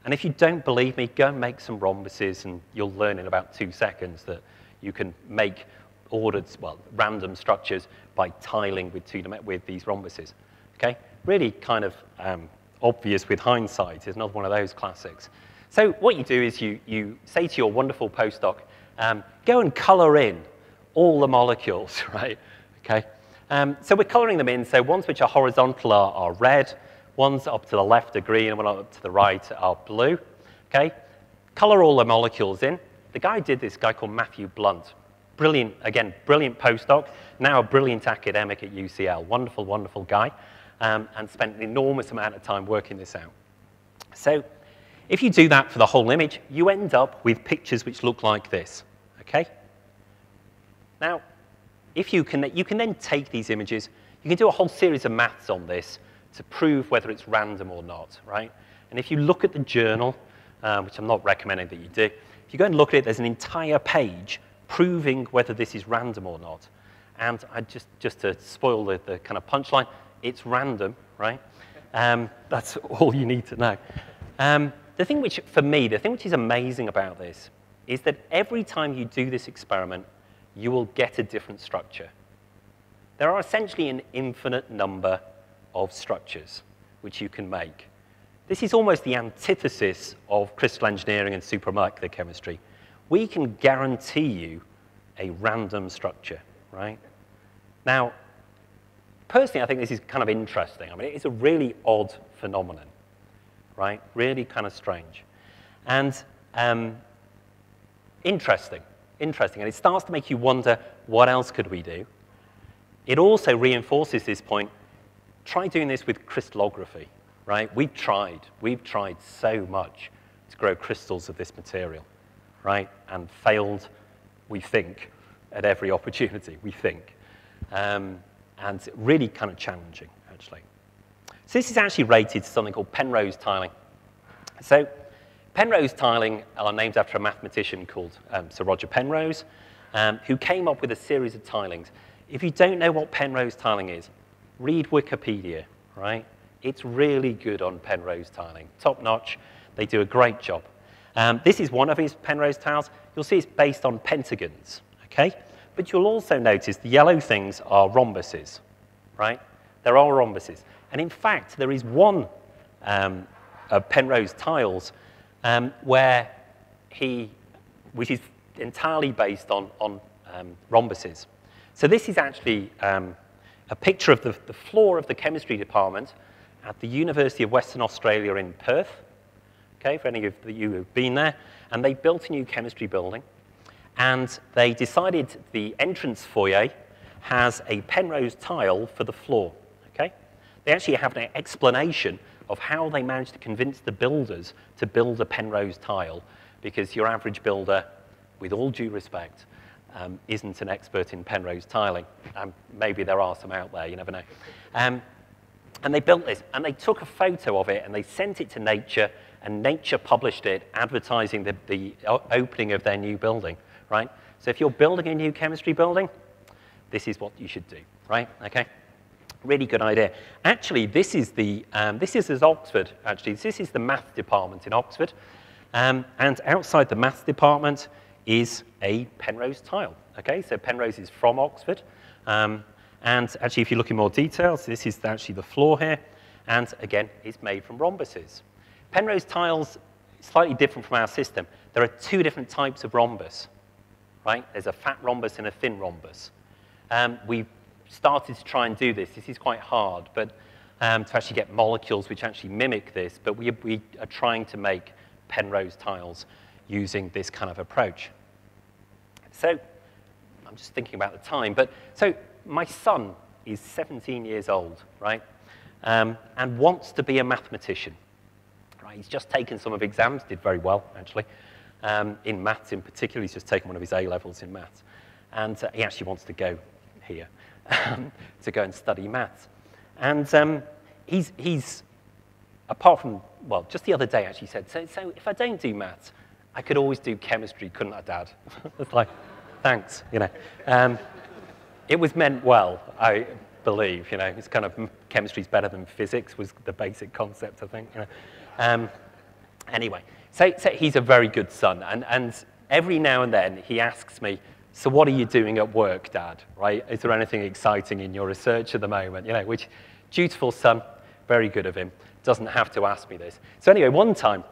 And if you don't believe me, go and make some rhombuses, and you'll learn in about 2 seconds that you can make random structures by tiling with these rhombuses. Okay? Really kind of obvious with hindsight. It's another one of those classics. So what you do is you say to your wonderful postdoc, go and color in all the molecules, right? Okay? So we're coloring them in. So ones which are horizontal are red. Ones up to the left are green, and one up to the right are blue. Okay? Color all the molecules in. The guy did this, guy called Matthew Blunt. Brilliant, again, brilliant postdoc, now a brilliant academic at UCL. Wonderful, wonderful guy, and spent an enormous amount of time working this out. So if you do that for the whole image, you end up with pictures which look like this. Okay? Now, if you can then take these images, you can do a whole series of maths on this to prove whether it's random or not, right? And if you look at the journal, which I'm not recommending that you do, if you go and look at it, there's an entire page proving whether this is random or not. And just to spoil the kind of punchline, it's random, right? That's all you need to know. The thing which, for me, the thing which is amazing about this is that every time you do this experiment, you will get a different structure. There are essentially an infinite number of structures which you can make. This is almost the antithesis of crystal engineering and supermolecular chemistry. We can guarantee you a random structure, right? Now, personally, I think this is kind of interesting. I mean, it's a really odd phenomenon, right? Really kind of strange. And interesting. And it starts to make you wonder, what else could we do? It also reinforces this point. Try doing this with crystallography, right? We've tried so much to grow crystals of this material, right? And failed, we think, at every opportunity, we think. And really kind of challenging, actually. So this is actually rated to something called Penrose tiling. So Penrose tiling are named after a mathematician called Sir Roger Penrose, who came up with a series of tilings. If you don't know what Penrose tiling is, read Wikipedia, right? It's really good on Penrose tiling. Top notch. They do a great job. This is one of his Penrose tiles. You'll see it's based on pentagons, okay? But you'll also notice the yellow things are rhombuses, right? There are rhombuses. And in fact, there is one of Penrose tiles which is entirely based on rhombuses. So this is actually a picture of the floor of the chemistry department at the University of Western Australia in Perth, okay, for any of you who've been there. And they built a new chemistry building. And they decided the entrance foyer has a Penrose tile for the floor, okay? They actually have an explanation of how they managed to convince the builders to build a Penrose tile, because your average builder, with all due respect, isn't an expert in Penrose tiling. Maybe there are some out there, you never know. And they built this, and they took a photo of it, and they sent it to Nature, and Nature published it, advertising the opening of their new building, right? So if you're building a new chemistry building, this is what you should do, right? Okay? Really good idea. Actually, this is at Oxford, actually. This is the math department in Oxford. And outside the math department is a Penrose tile, okay? So Penrose is from Oxford. And actually, if you look in more details, this is actually the floor here. And again, it's made from rhombuses. Penrose tiles, slightly different from our system. There are two different types of rhombus, right? There's a fat rhombus and a thin rhombus. We've started to try and do this. This is quite hard, but to actually get molecules which actually mimic this, but we are trying to make Penrose tiles using this kind of approach. So I'm just thinking about the time, but so my son is 17 years old, right? And wants to be a mathematician. Right? He's just taken some of exams, did very well, actually. In maths in particular, he's just taken one of his A-levels in maths. And he actually wants to go here to go and study maths. And he's, apart from, well, just the other day actually said, so if I don't do maths, I could always do chemistry, couldn't I, Dad? It's like, thanks, you know. It was meant well, I believe, you know. It's kind of, chemistry's better than physics was the basic concept, I think, you know. Anyway, so he's a very good son, and every now and then he asks me, so what are you doing at work, Dad, right? Is there anything exciting in your research at the moment? You know, which, dutiful son, very good of him, doesn't have to ask me this. So anyway, one time,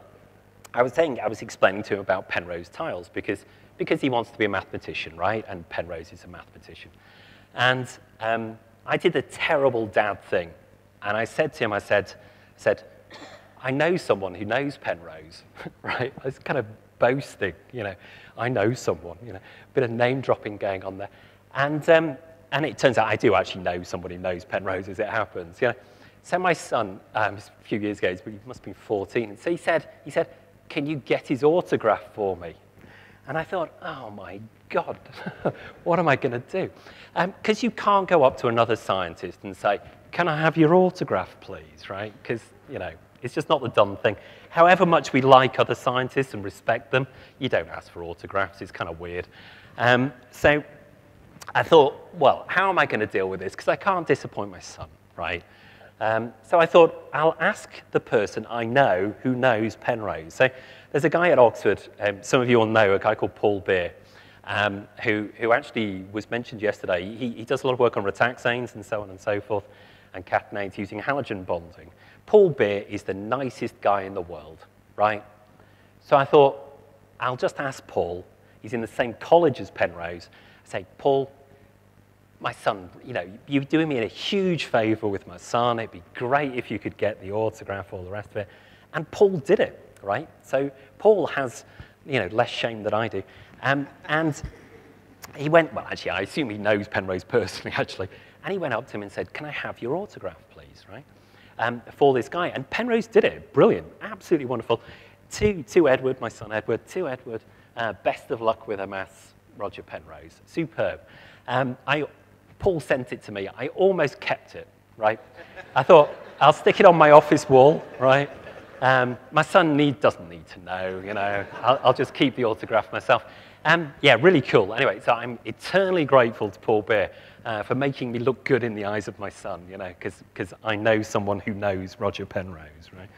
I was explaining to him about Penrose tiles, because he wants to be a mathematician, right? And Penrose is a mathematician. And I did a terrible dad thing, and I said to him, I said, I know someone who knows Penrose, right? I was kind of boasting, you know. I know someone, you know, a bit of name dropping going on there. And it turns out I do actually know someone who knows Penrose as it happens, you know. So my son, a few years ago, he must have been 14, and so he said, can you get his autograph for me? And I thought, oh my God, what am I going to do? Because you can't go up to another scientist and say, can I have your autograph, please, right? Because, you know, it's just not the done thing. However much we like other scientists and respect them, you don't ask for autographs. It's kind of weird. So I thought, well, how am I going to deal with this? Because I can't disappoint my son, right? So I thought, I'll ask the person I know who knows Penrose. So there's a guy at Oxford, some of you will know, a guy called Paul Beer, who actually was mentioned yesterday. He does a lot of work on retaxanes and so on and so forth, and catenanes using halogen bonding. Paul Beer is the nicest guy in the world, right? So I thought, I'll just ask Paul. He's in the same college as Penrose. I say, Paul, my son, you know, you're doing me a huge favor with my son. It'd be great if you could get the autograph, all the rest of it. And Paul did it, right? So Paul has, you know, less shame than I do. And he went, well, actually, I assume he knows Penrose personally, actually. And he went up to him and said, can I have your autograph, please, right? For this guy. And Penrose did it. Brilliant. Absolutely wonderful. To Edward, my son Edward. To Edward, best of luck with a maths, Roger Penrose. Superb. Paul sent it to me. I almost kept it, right? I thought, I'll stick it on my office wall, right? My son doesn't need to know, you know. I'll just keep the autograph myself. Yeah, really cool. Anyway, so I'm eternally grateful to Paul Beer for making me look good in the eyes of my son, you know, because I know someone who knows Roger Penrose, right?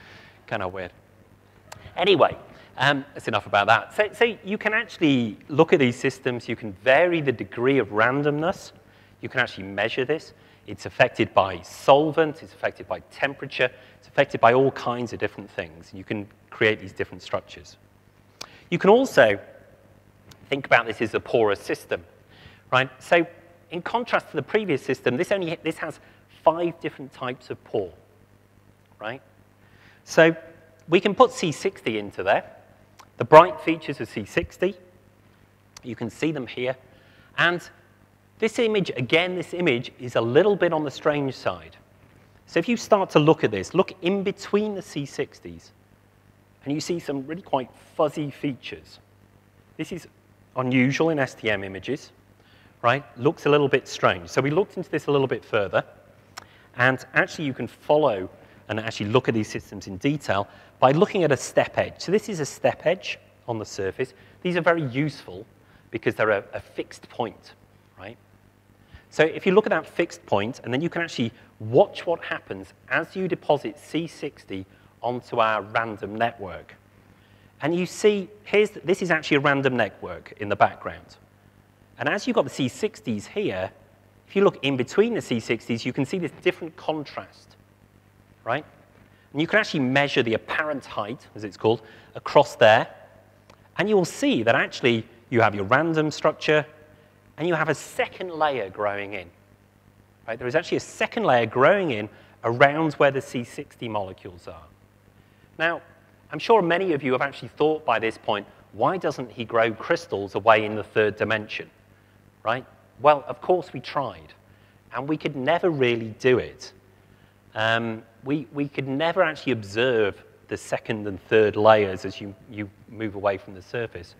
Kind of weird. Anyway, that's enough about that. So you can actually look at these systems. You can vary the degree of randomness. You can actually measure this. It's affected by solvent. It's affected by temperature. It's affected by all kinds of different things. You can create these different structures. You can also think about this as a porous system, right? So in contrast to the previous system, this has 5 different types of pore, right? So we can put C60 into there. The bright features of C60, you can see them here. And this image, again, this image is a little bit on the strange side. So if you start to look at this, look in between the C60s, and you see some really quite fuzzy features. This is unusual in STM images, right? Looks a little bit strange. So we looked into this a little bit further, and actually you can follow and actually look at these systems in detail by looking at a step edge. So this is a step edge on the surface. These are very useful because they're a fixed point, right? So if you look at that fixed point, and then you can actually watch what happens as you deposit C60 onto our random network. And you see, this is actually a random network in the background. And as you've got the C60s here, if you look in between the C60s, you can see this different contrast, right? And you can actually measure the apparent height, as it's called, across there. And you will see that actually you have your random structure, and you have a second layer growing in. Right? There is actually a second layer growing in around where the C60 molecules are. Now, I'm sure many of you have actually thought by this point, why doesn't he grow crystals away in the 3rd dimension? Right? Well, of course we tried, and we could never really do it. We could never actually observe the 2nd and 3rd layers as you move away from the surface.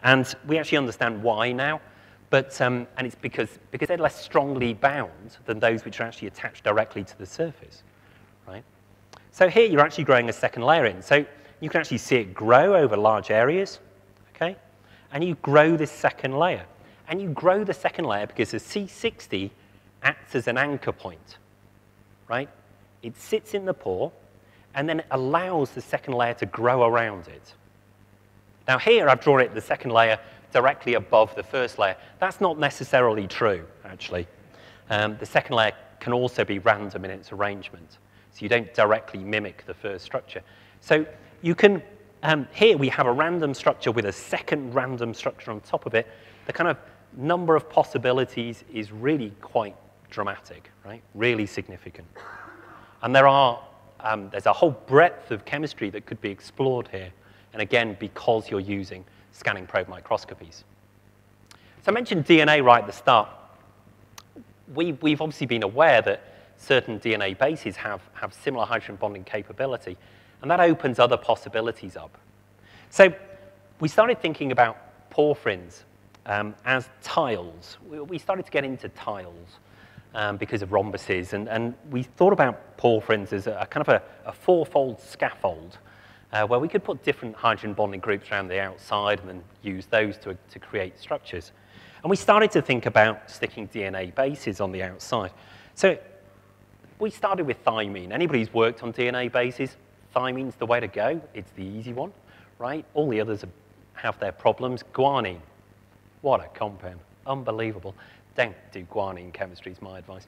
And we actually understand why now. But, and it's because they're less strongly bound than those which are actually attached directly to the surface, right? So here you're actually growing a second layer in. So you can actually see it grow over large areas, okay? And you grow this second layer. And you grow the second layer because the C60 acts as an anchor point, right? It sits in the pore, and then it allows the second layer to grow around it. Now here I've drawn the second layer directly above the first layer. That's not necessarily true, actually. The second layer can also be random in its arrangement, so you don't directly mimic the first structure. So you can, here we have a random structure with a second random structure on top of it. The kind of number of possibilities is really quite dramatic, right? Really significant. And there's a whole breadth of chemistry that could be explored here, and again, because you're using scanning probe microscopies. So I mentioned DNA right at the start. We've obviously been aware that certain DNA bases have similar hydrogen bonding capability, and that opens other possibilities up. So we started thinking about porphyrins as tiles. We started to get into tiles because of rhombuses, and we thought about porphyrins as a kind of a 4-fold scaffold where we could put different hydrogen bonding groups around the outside and then use those to create structures. And we started to think about sticking DNA bases on the outside. So we started with thymine. Anybody who's worked on DNA bases, thymine's the way to go. It's the easy one, right? All the others have their problems. Guanine, what a compound, unbelievable. Don't do guanine chemistry is my advice.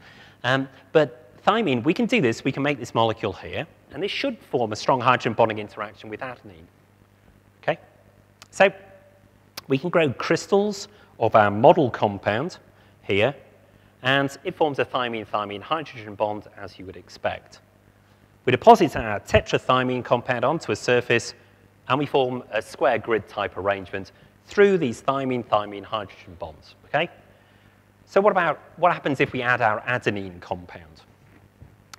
But thymine, we can do this. We can make this molecule here, and this should form a strong hydrogen bonding interaction with adenine. Okay? So we can grow crystals of our model compound here, and it forms a thymine-thymine hydrogen bond, as you would expect. We deposit our tetrathymine compound onto a surface, and we form a square grid type arrangement through these thymine-thymine hydrogen bonds, okay? So what happens if we add our adenine compound?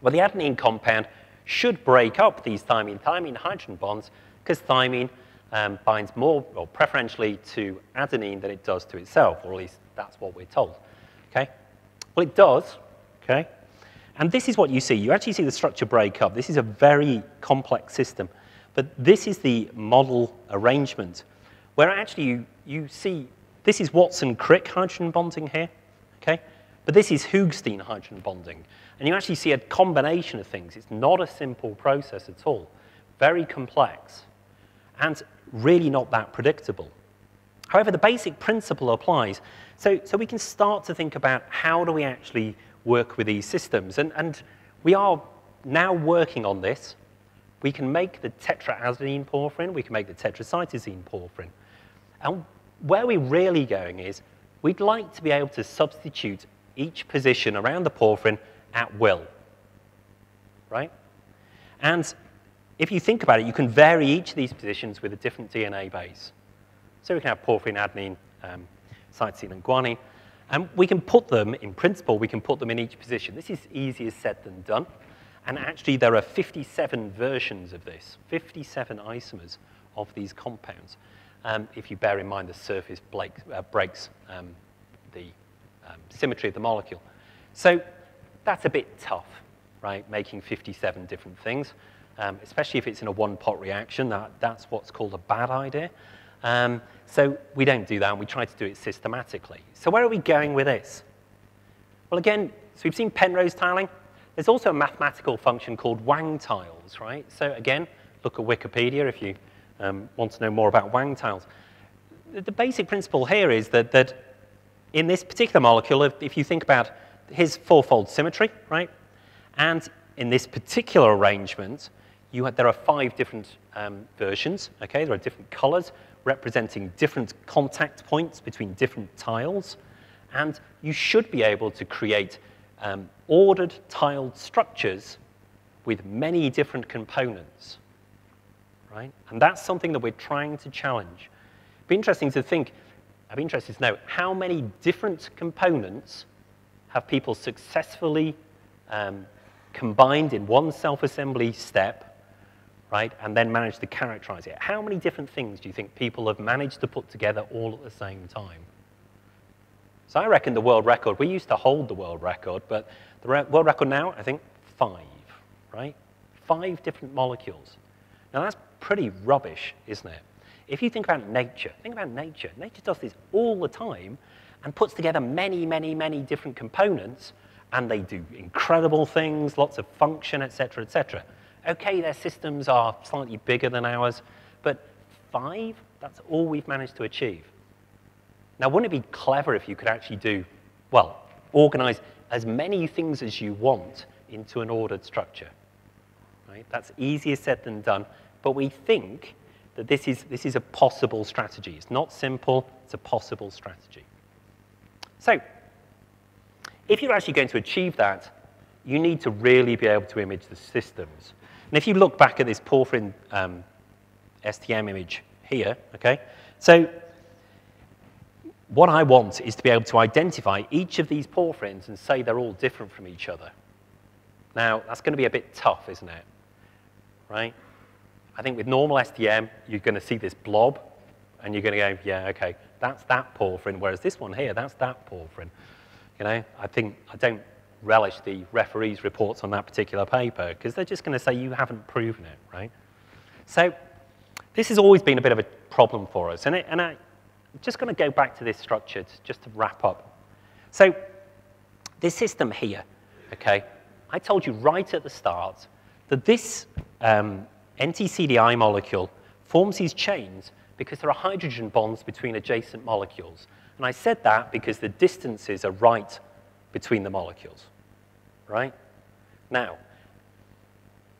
Well, the adenine compound should break up these thymine-thymine hydrogen bonds because thymine binds more, or preferentially, to adenine than it does to itself, or at least that's what we're told, okay? Well, it does, okay? And this is what you see. You actually see the structure break up. This is a very complex system, but this is the model arrangement where actually you see this is Watson-Crick hydrogen bonding here, okay? But this is Hoogsteen hydrogen bonding. And you actually see a combination of things. It's not a simple process at all. Very complex and really not that predictable. However, the basic principle applies. So we can start to think about how do we actually work with these systems. And we are now working on this. We can make the tetraadenine porphyrin. We can make the tetracytosine porphyrin. And where we're really going is we'd like to be able to substitute each position around the porphyrin at will, right? And if you think about it, you can vary each of these positions with a different DNA base. So we can have porphyrin, adenine, cytosine, and guanine. And we can put them, in principle, we can put them in each position. This is easier said than done. And actually, there are 57 versions of this, 57 isomers of these compounds, if you bear in mind the surface breaks the symmetry of the molecule. So that's a bit tough, right, making 57 different things, especially if it's in a one-pot reaction. That's what's called a bad idea. So we don't do that, and we try to do it systematically. So where are we going with this? Well, again, so we've seen Penrose tiling. There's also a mathematical function called Wang tiles, right? So again, look at Wikipedia if you want to know more about Wang tiles. The basic principle here is that in this particular molecule, if you think about his fourfold symmetry, right? And in this particular arrangement, there are 5 different versions, okay? There are different colors representing different contact points between different tiles. And you should be able to create ordered tiled structures with many different components, right? And that's something that we're trying to challenge. It'd be interesting to think, I'd be interested to know how many different components have people successfully combined in one self-assembly step, right, and then managed to characterize it. How many different things do you think people have managed to put together all at the same time? So I reckon the world record, we used to hold the world record, but the world record now, I think 5, right? 5 different molecules. Now that's pretty rubbish, isn't it? If you think about nature, Nature does this all the time and puts together many, many, many different components, and they do incredible things, lots of function, et cetera, et cetera. Okay, their systems are slightly bigger than ours, but 5, that's all we've managed to achieve. Now, wouldn't it be clever if you could actually do, well, organize as many things as you want into an ordered structure, right? That's easier said than done, but we think that this is a possible strategy. It's not simple, it's a possible strategy. So, if you're actually going to achieve that, you need to really be able to image the systems. And if you look back at this porphyrin STM image here, okay, so what I want is to be able to identify each of these porphyrins and say they're all different from each other. Now, that's going to be a bit tough, isn't it? Right? I think with normal STM, you're going to see this blob, and you're going to go, yeah, okay, that's that porphyrin, whereas this one here, that's that porphyrin. You know, I don't relish the referees' reports on that particular paper, because they're just going to say you haven't proven it, right? So this has always been a bit of a problem for us, and I'm just going to go back to this structure just to wrap up. So this system here, okay, I told you right at the start that this NTCDI molecule forms these chains because there are hydrogen bonds between adjacent molecules. And I said that because the distances are right between the molecules, right? Now,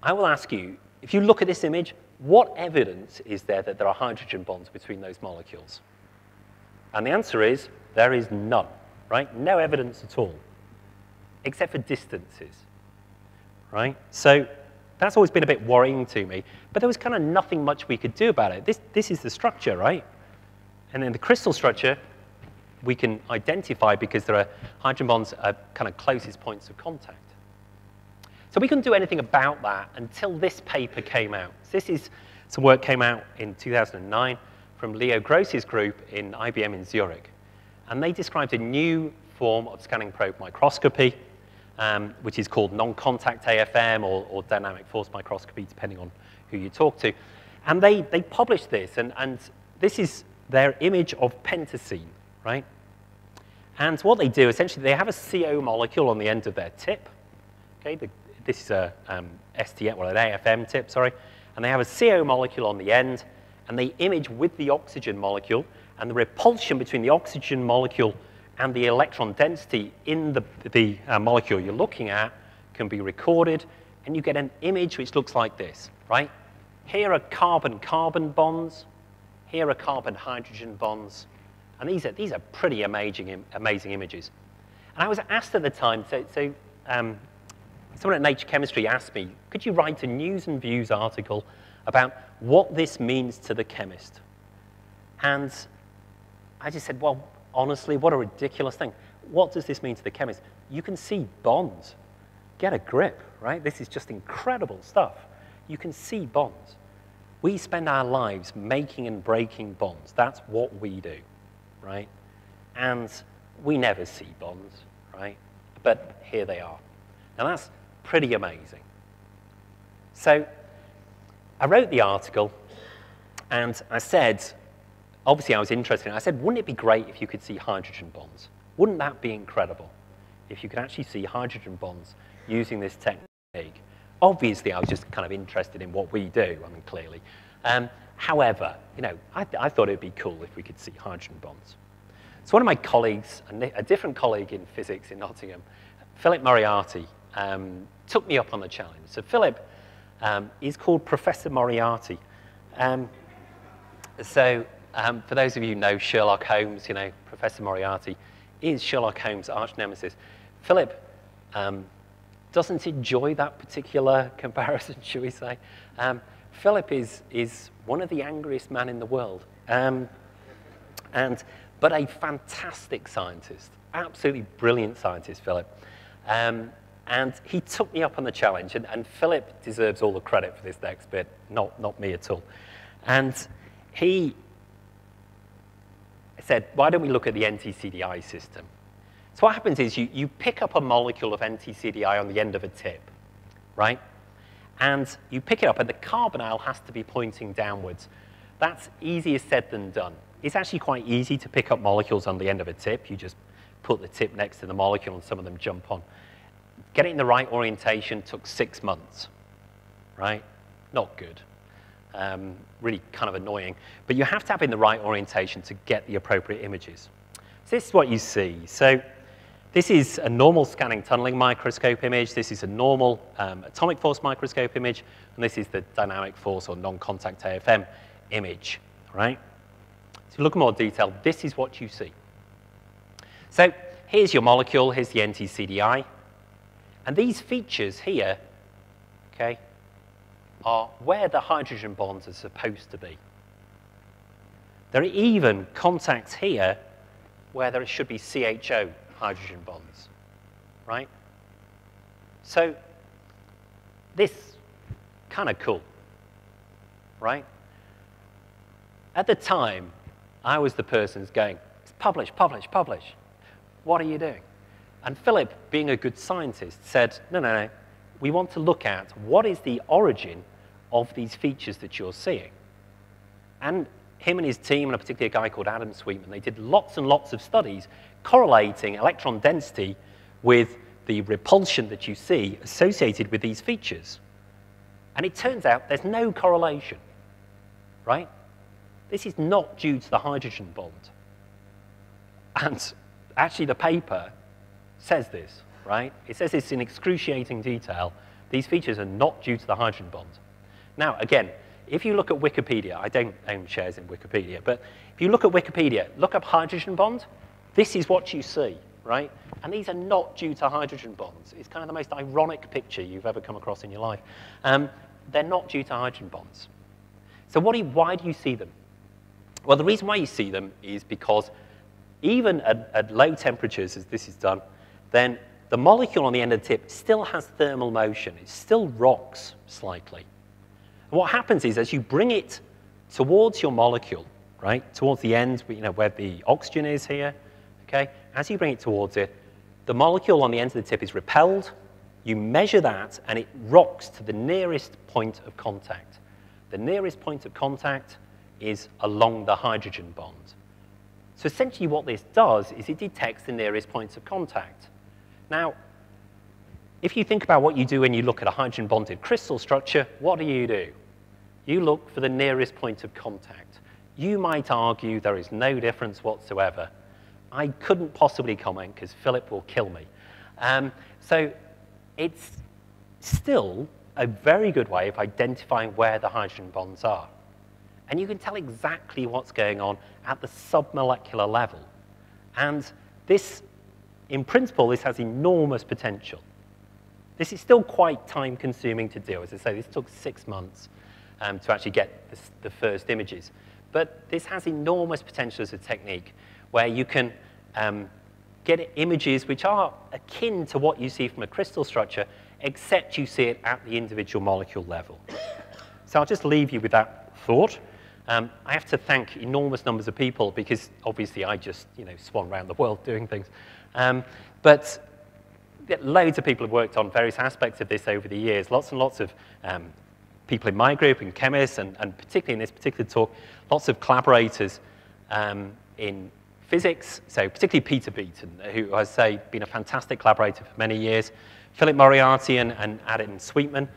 I will ask you, if you look at this image, what evidence is there that there are hydrogen bonds between those molecules? And the answer is, there is none, right? No evidence at all, except for distances, right? So that's always been a bit worrying to me, but there was kind of nothing much we could do about it. This is the structure, right? And then the crystal structure, we can identify because there are hydrogen bonds at kind of closest points of contact. So we couldn't do anything about that until this paper came out. So this is some work came out in 2009 from Leo Gross's group in IBM in Zurich. And they described a new form of scanning probe microscopy, which is called non-contact AFM or dynamic force microscopy, depending on who you talk to. And they published this, and this is their image of pentacene, right? And what they do, essentially, they have a CO molecule on the end of their tip. Okay, this is a STM, well, an AFM tip, sorry. And they have a CO molecule on the end, and they image with the oxygen molecule, and the repulsion between the oxygen molecule and the electron density in the molecule you're looking at can be recorded, and you get an image which looks like this, right? Here are carbon-carbon bonds. Here are carbon-hydrogen bonds. And these are pretty amazing images. And I was asked at the time, someone at Nature Chemistry asked me, could you write a News and Views article about what this means to the chemist? And I just said, well, honestly, what a ridiculous thing. What does this mean to the chemist? You can see bonds. Get a grip, right? This is just incredible stuff. You can see bonds. We spend our lives making and breaking bonds. That's what we do, right? And we never see bonds, right? But here they are. Now that's pretty amazing. So I wrote the article, and I said, obviously I was interested in it. I said, wouldn't it be great if you could see hydrogen bonds? Wouldn't that be incredible if you could actually see hydrogen bonds using this technique? Obviously, I was just kind of interested in what we do, I mean, clearly. However, you know, I thought it would be cool if we could see hydrogen bonds. So one of my colleagues, a different colleague in physics in Nottingham, Philip Moriarty, took me up on the challenge. So Philip is called Professor Moriarty. For those of you who know Sherlock Holmes, you know, Professor Moriarty is Sherlock Holmes' arch nemesis. Philip doesn't enjoy that particular comparison, should we say. Philip is one of the angriest men in the world, but a fantastic scientist, absolutely brilliant scientist, Philip. And he took me up on the challenge, and Philip deserves all the credit for this next bit, not me at all. And he said, why don't we look at the NTCDI system? So what happens is you pick up a molecule of NTCDI on the end of a tip, right? And you pick it up, and the carbonyl has to be pointing downwards. That's easier said than done. It's actually quite easy to pick up molecules on the end of a tip. You just put the tip next to the molecule, and some of them jump on. Getting in the right orientation took 6 months, right? Not good. Really kind of annoying. But you have to have in the right orientation to get the appropriate images. So this is what you see. So this is a normal scanning tunneling microscope image. This is a normal atomic force microscope image. And this is the dynamic force or non-contact AFM image, right? So look in more detail. This is what you see. So here's your molecule. Here's the NTCDI. And these features here, okay, are where the hydrogen bonds are supposed to be. There are even contacts here where there should be CHO hydrogen bonds, right? So this, kind of cool, right? At the time, I was the person who's going, publish, publish, publish. What are you doing? And Philip, being a good scientist, said, no, we want to look at what is the origin of these features that you're seeing. And him and his team, and a particular guy called Adam Sweetman, they did lots and lots of studies correlating electron density with the repulsion that you see associated with these features. And it turns out there's no correlation, right? This is not due to the hydrogen bond. And actually the paper says this, right? It says this in excruciating detail. These features are not due to the hydrogen bond. Now, again, if you look at Wikipedia, I don't own shares in Wikipedia, but if you look at Wikipedia, look up hydrogen bond, this is what you see, right? And these are not due to hydrogen bonds. It's kind of the most ironic picture you've ever come across in your life. They're not due to hydrogen bonds. So why do you see them? Well, the reason why you see them is because even at low temperatures, as this is done, then the molecule on the end of the tip still has thermal motion. It still rocks slightly. And what happens is as you bring it towards your molecule, right, towards the end, where the oxygen is here, okay, as you bring it towards it, the molecule on the end of the tip is repelled. You measure that, and it rocks to the nearest point of contact. The nearest point of contact is along the hydrogen bond. So essentially what this does is it detects the nearest points of contact. Now, if you think about what you do when you look at a hydrogen-bonded crystal structure, what do? You look for the nearest point of contact. You might argue there is no difference whatsoever. I couldn't possibly comment because Philip will kill me. So it's still a very good way of identifying where the hydrogen bonds are. And you can tell exactly what's going on at the submolecular level. And this, in principle, this has enormous potential. This is still quite time-consuming to do. As I say, this took 6 months to actually get the first images. But this has enormous potential as a technique where you can get images which are akin to what you see from a crystal structure, except you see it at the individual molecule level. So I'll just leave you with that thought. I have to thank enormous numbers of people because obviously I just swan around the world doing things. But loads of people have worked on various aspects of this over the years. Lots and lots of people in my group, and chemists, and particularly in this particular talk, lots of collaborators in physics, so particularly Peter Beaton, who, I say, been a fantastic collaborator for many years, Philip Moriarty and Adam Sweetman,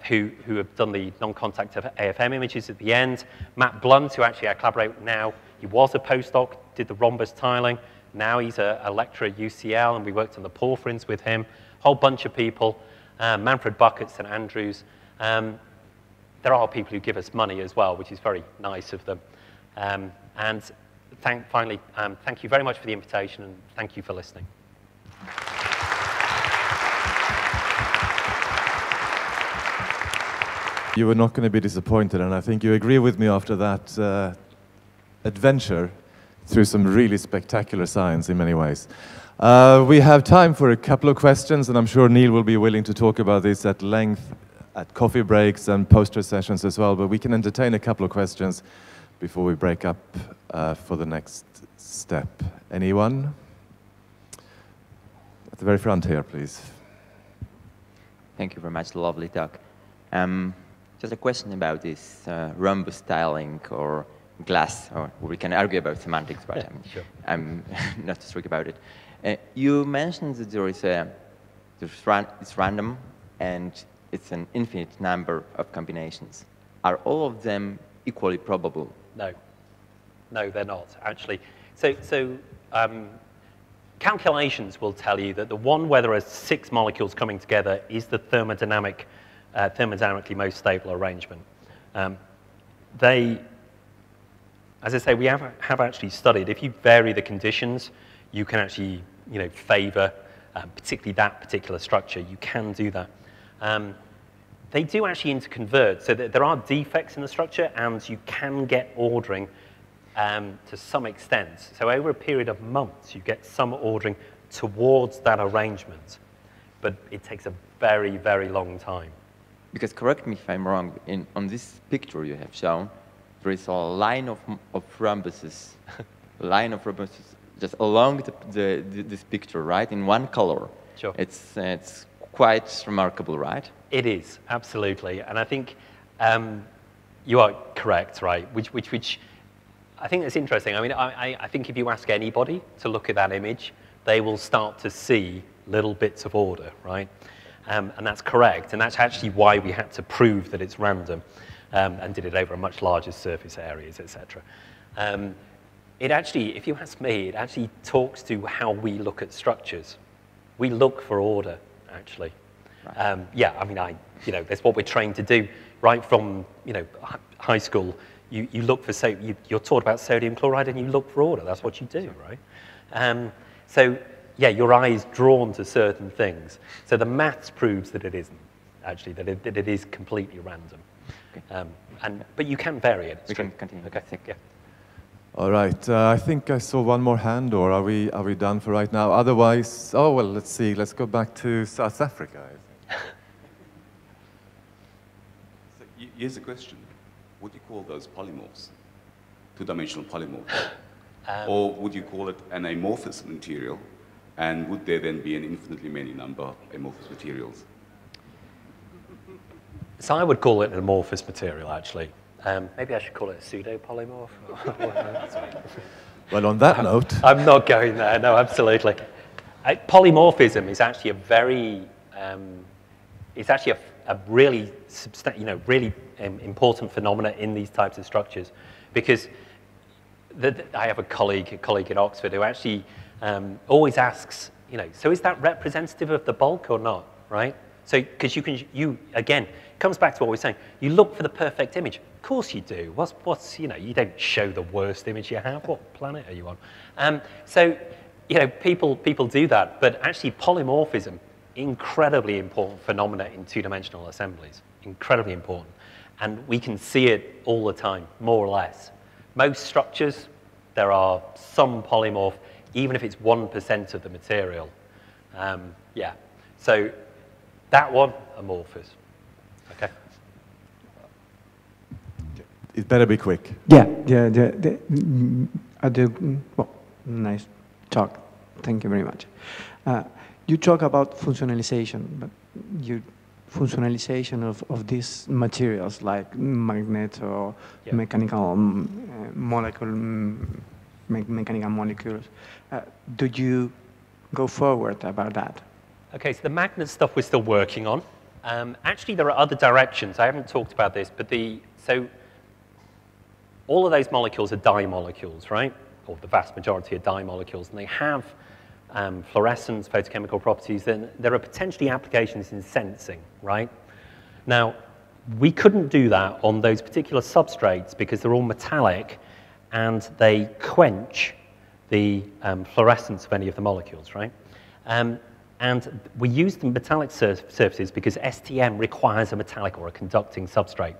who have done the non-contact AFM images at the end. Matt Blunt, who actually I collaborate with now, he was a postdoc, did the rhombus tiling. Now he's a lecturer at UCL, and we worked on the porphyrins with him. A whole bunch of people. Manfred Buck at St Andrews. There are people who give us money as well, which is very nice of them. And finally, thank you very much for the invitation, and thank you for listening. You were not going to be disappointed, and I think you agree with me after that adventure through some really spectacular science in many ways. We have time for a couple of questions, and I'm sure Neil will be willing to talk about this at length at coffee breaks and poster sessions as well, but we can entertain a couple of questions before we break up for the next step. Anyone? At the very front here, please. Thank you very much, lovely talk. Just a question about this rhombus styling or glass, or we can argue about semantics, but sure. I'm not strict about it. You mentioned that there is it's random and it's an infinite number of combinations. Are all of them equally probable? No. No, they're not, actually. So calculations will tell you that the one where there are 6 molecules coming together is the thermodynamically most stable arrangement. As I say, we have actually studied, if you vary the conditions, you can actually favor particularly that particular structure. You can do that. They do actually interconvert, so that there are defects in the structure, and you can get ordering to some extent. So over a period of months, you get some ordering towards that arrangement. But it takes a very, very long time. Because correct me if I'm wrong, on this picture you have shown, there is a line of rhombuses, just along this picture, right, in one color. Sure. It's quite remarkable, right? It is, absolutely. And I think you are correct, right, which I think that's interesting. I mean, I think if you ask anybody to look at that image, they will start to see little bits of order, right? And that's correct, and that's actually why we had to prove that it's random and did it over a much larger surface areas, etc. It actually, if you ask me, it actually talks to how we look at structures. We look for order, actually. Right. Yeah, I mean, that's what we're trained to do right from high school. You look for you're taught about sodium chloride, and you look for order. That's what you do, right? So. Yeah, your eye is drawn to certain things. So the maths proves that it isn't, actually, that it is completely random. Okay. But you can vary it. We can continue. Okay, yeah. All right, I think I saw one more hand, or are we done for right now? Otherwise, oh, well, let's see. Let's go back to South Africa, I think. So here's a question. Would you call those polymorphs? Two-dimensional polymorphs? Or would you call it an amorphous material? And would there then be an infinitely many number of amorphous materials? So I would call it an amorphous material, actually. Maybe I should call it a pseudo-polymorph. Well, on that note... I'm not going there, no, absolutely. Polymorphism is actually a very, it's actually a really, really important phenomena in these types of structures, because I have a colleague at Oxford who actually always asks, so is that representative of the bulk or not, right? So, because again, it comes back to what we're saying. You look for the perfect image. Of course you do. You don't show the worst image you have. What planet are you on? So, people do that. But actually, polymorphism, incredibly important phenomena in two-dimensional assemblies. Incredibly important. And we can see it all the time, more or less. Most structures, there are some polymorph, even if it's 1% of the material. Yeah. So that one, amorphous. Okay. It better be quick. Yeah. Nice talk. Thank you very much. You talk about functionalization, but functionalization of these materials like magnet or mechanical mechanical molecules. Do you go forward about that? Okay, so the magnet stuff we're still working on. Actually, there are other directions. I haven't talked about this, but so all of those molecules are dye molecules, right? Or the vast majority are dye molecules, and they have fluorescence, photochemical properties. Then there are potentially applications in sensing, right? Now, we couldn't do that on those particular substrates because they're all metallic, and they quench the fluorescence of any of the molecules, right? And we use the metallic surfaces because STM requires a metallic or a conducting substrate.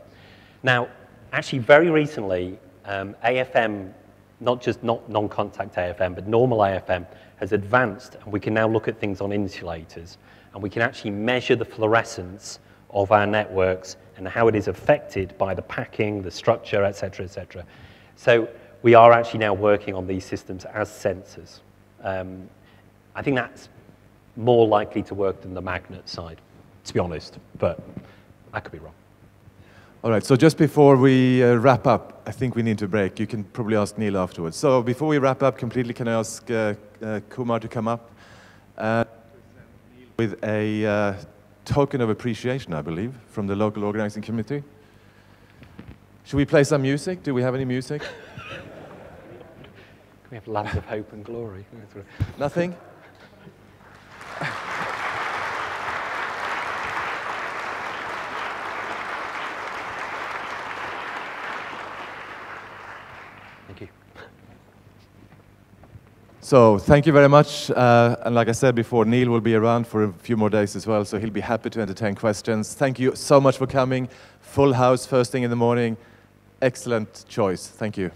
Now, actually, very recently, AFM, not non-contact AFM, but normal AFM, has advanced, and we can now look at things on insulators, and we can actually measure the fluorescence of our networks and how it is affected by the packing, the structure, et cetera, et cetera. So we are actually now working on these systems as sensors. I think that's more likely to work than the magnet side, to be honest, but I could be wrong. All right, so just before we wrap up, I think we need to break. You can probably ask Neil afterwards. So before we wrap up completely, can I ask Kumar to come up with a token of appreciation, I believe, from the local organizing committee? Should we play some music? Do we have any music? Can we have Land of Hope and Glory? Nothing? Thank you. So thank you very much. And like I said before, Neil will be around for a few more days as well, so he'll be happy to entertain questions. Thank you so much for coming. Full house first thing in the morning. Excellent choice. Thank you.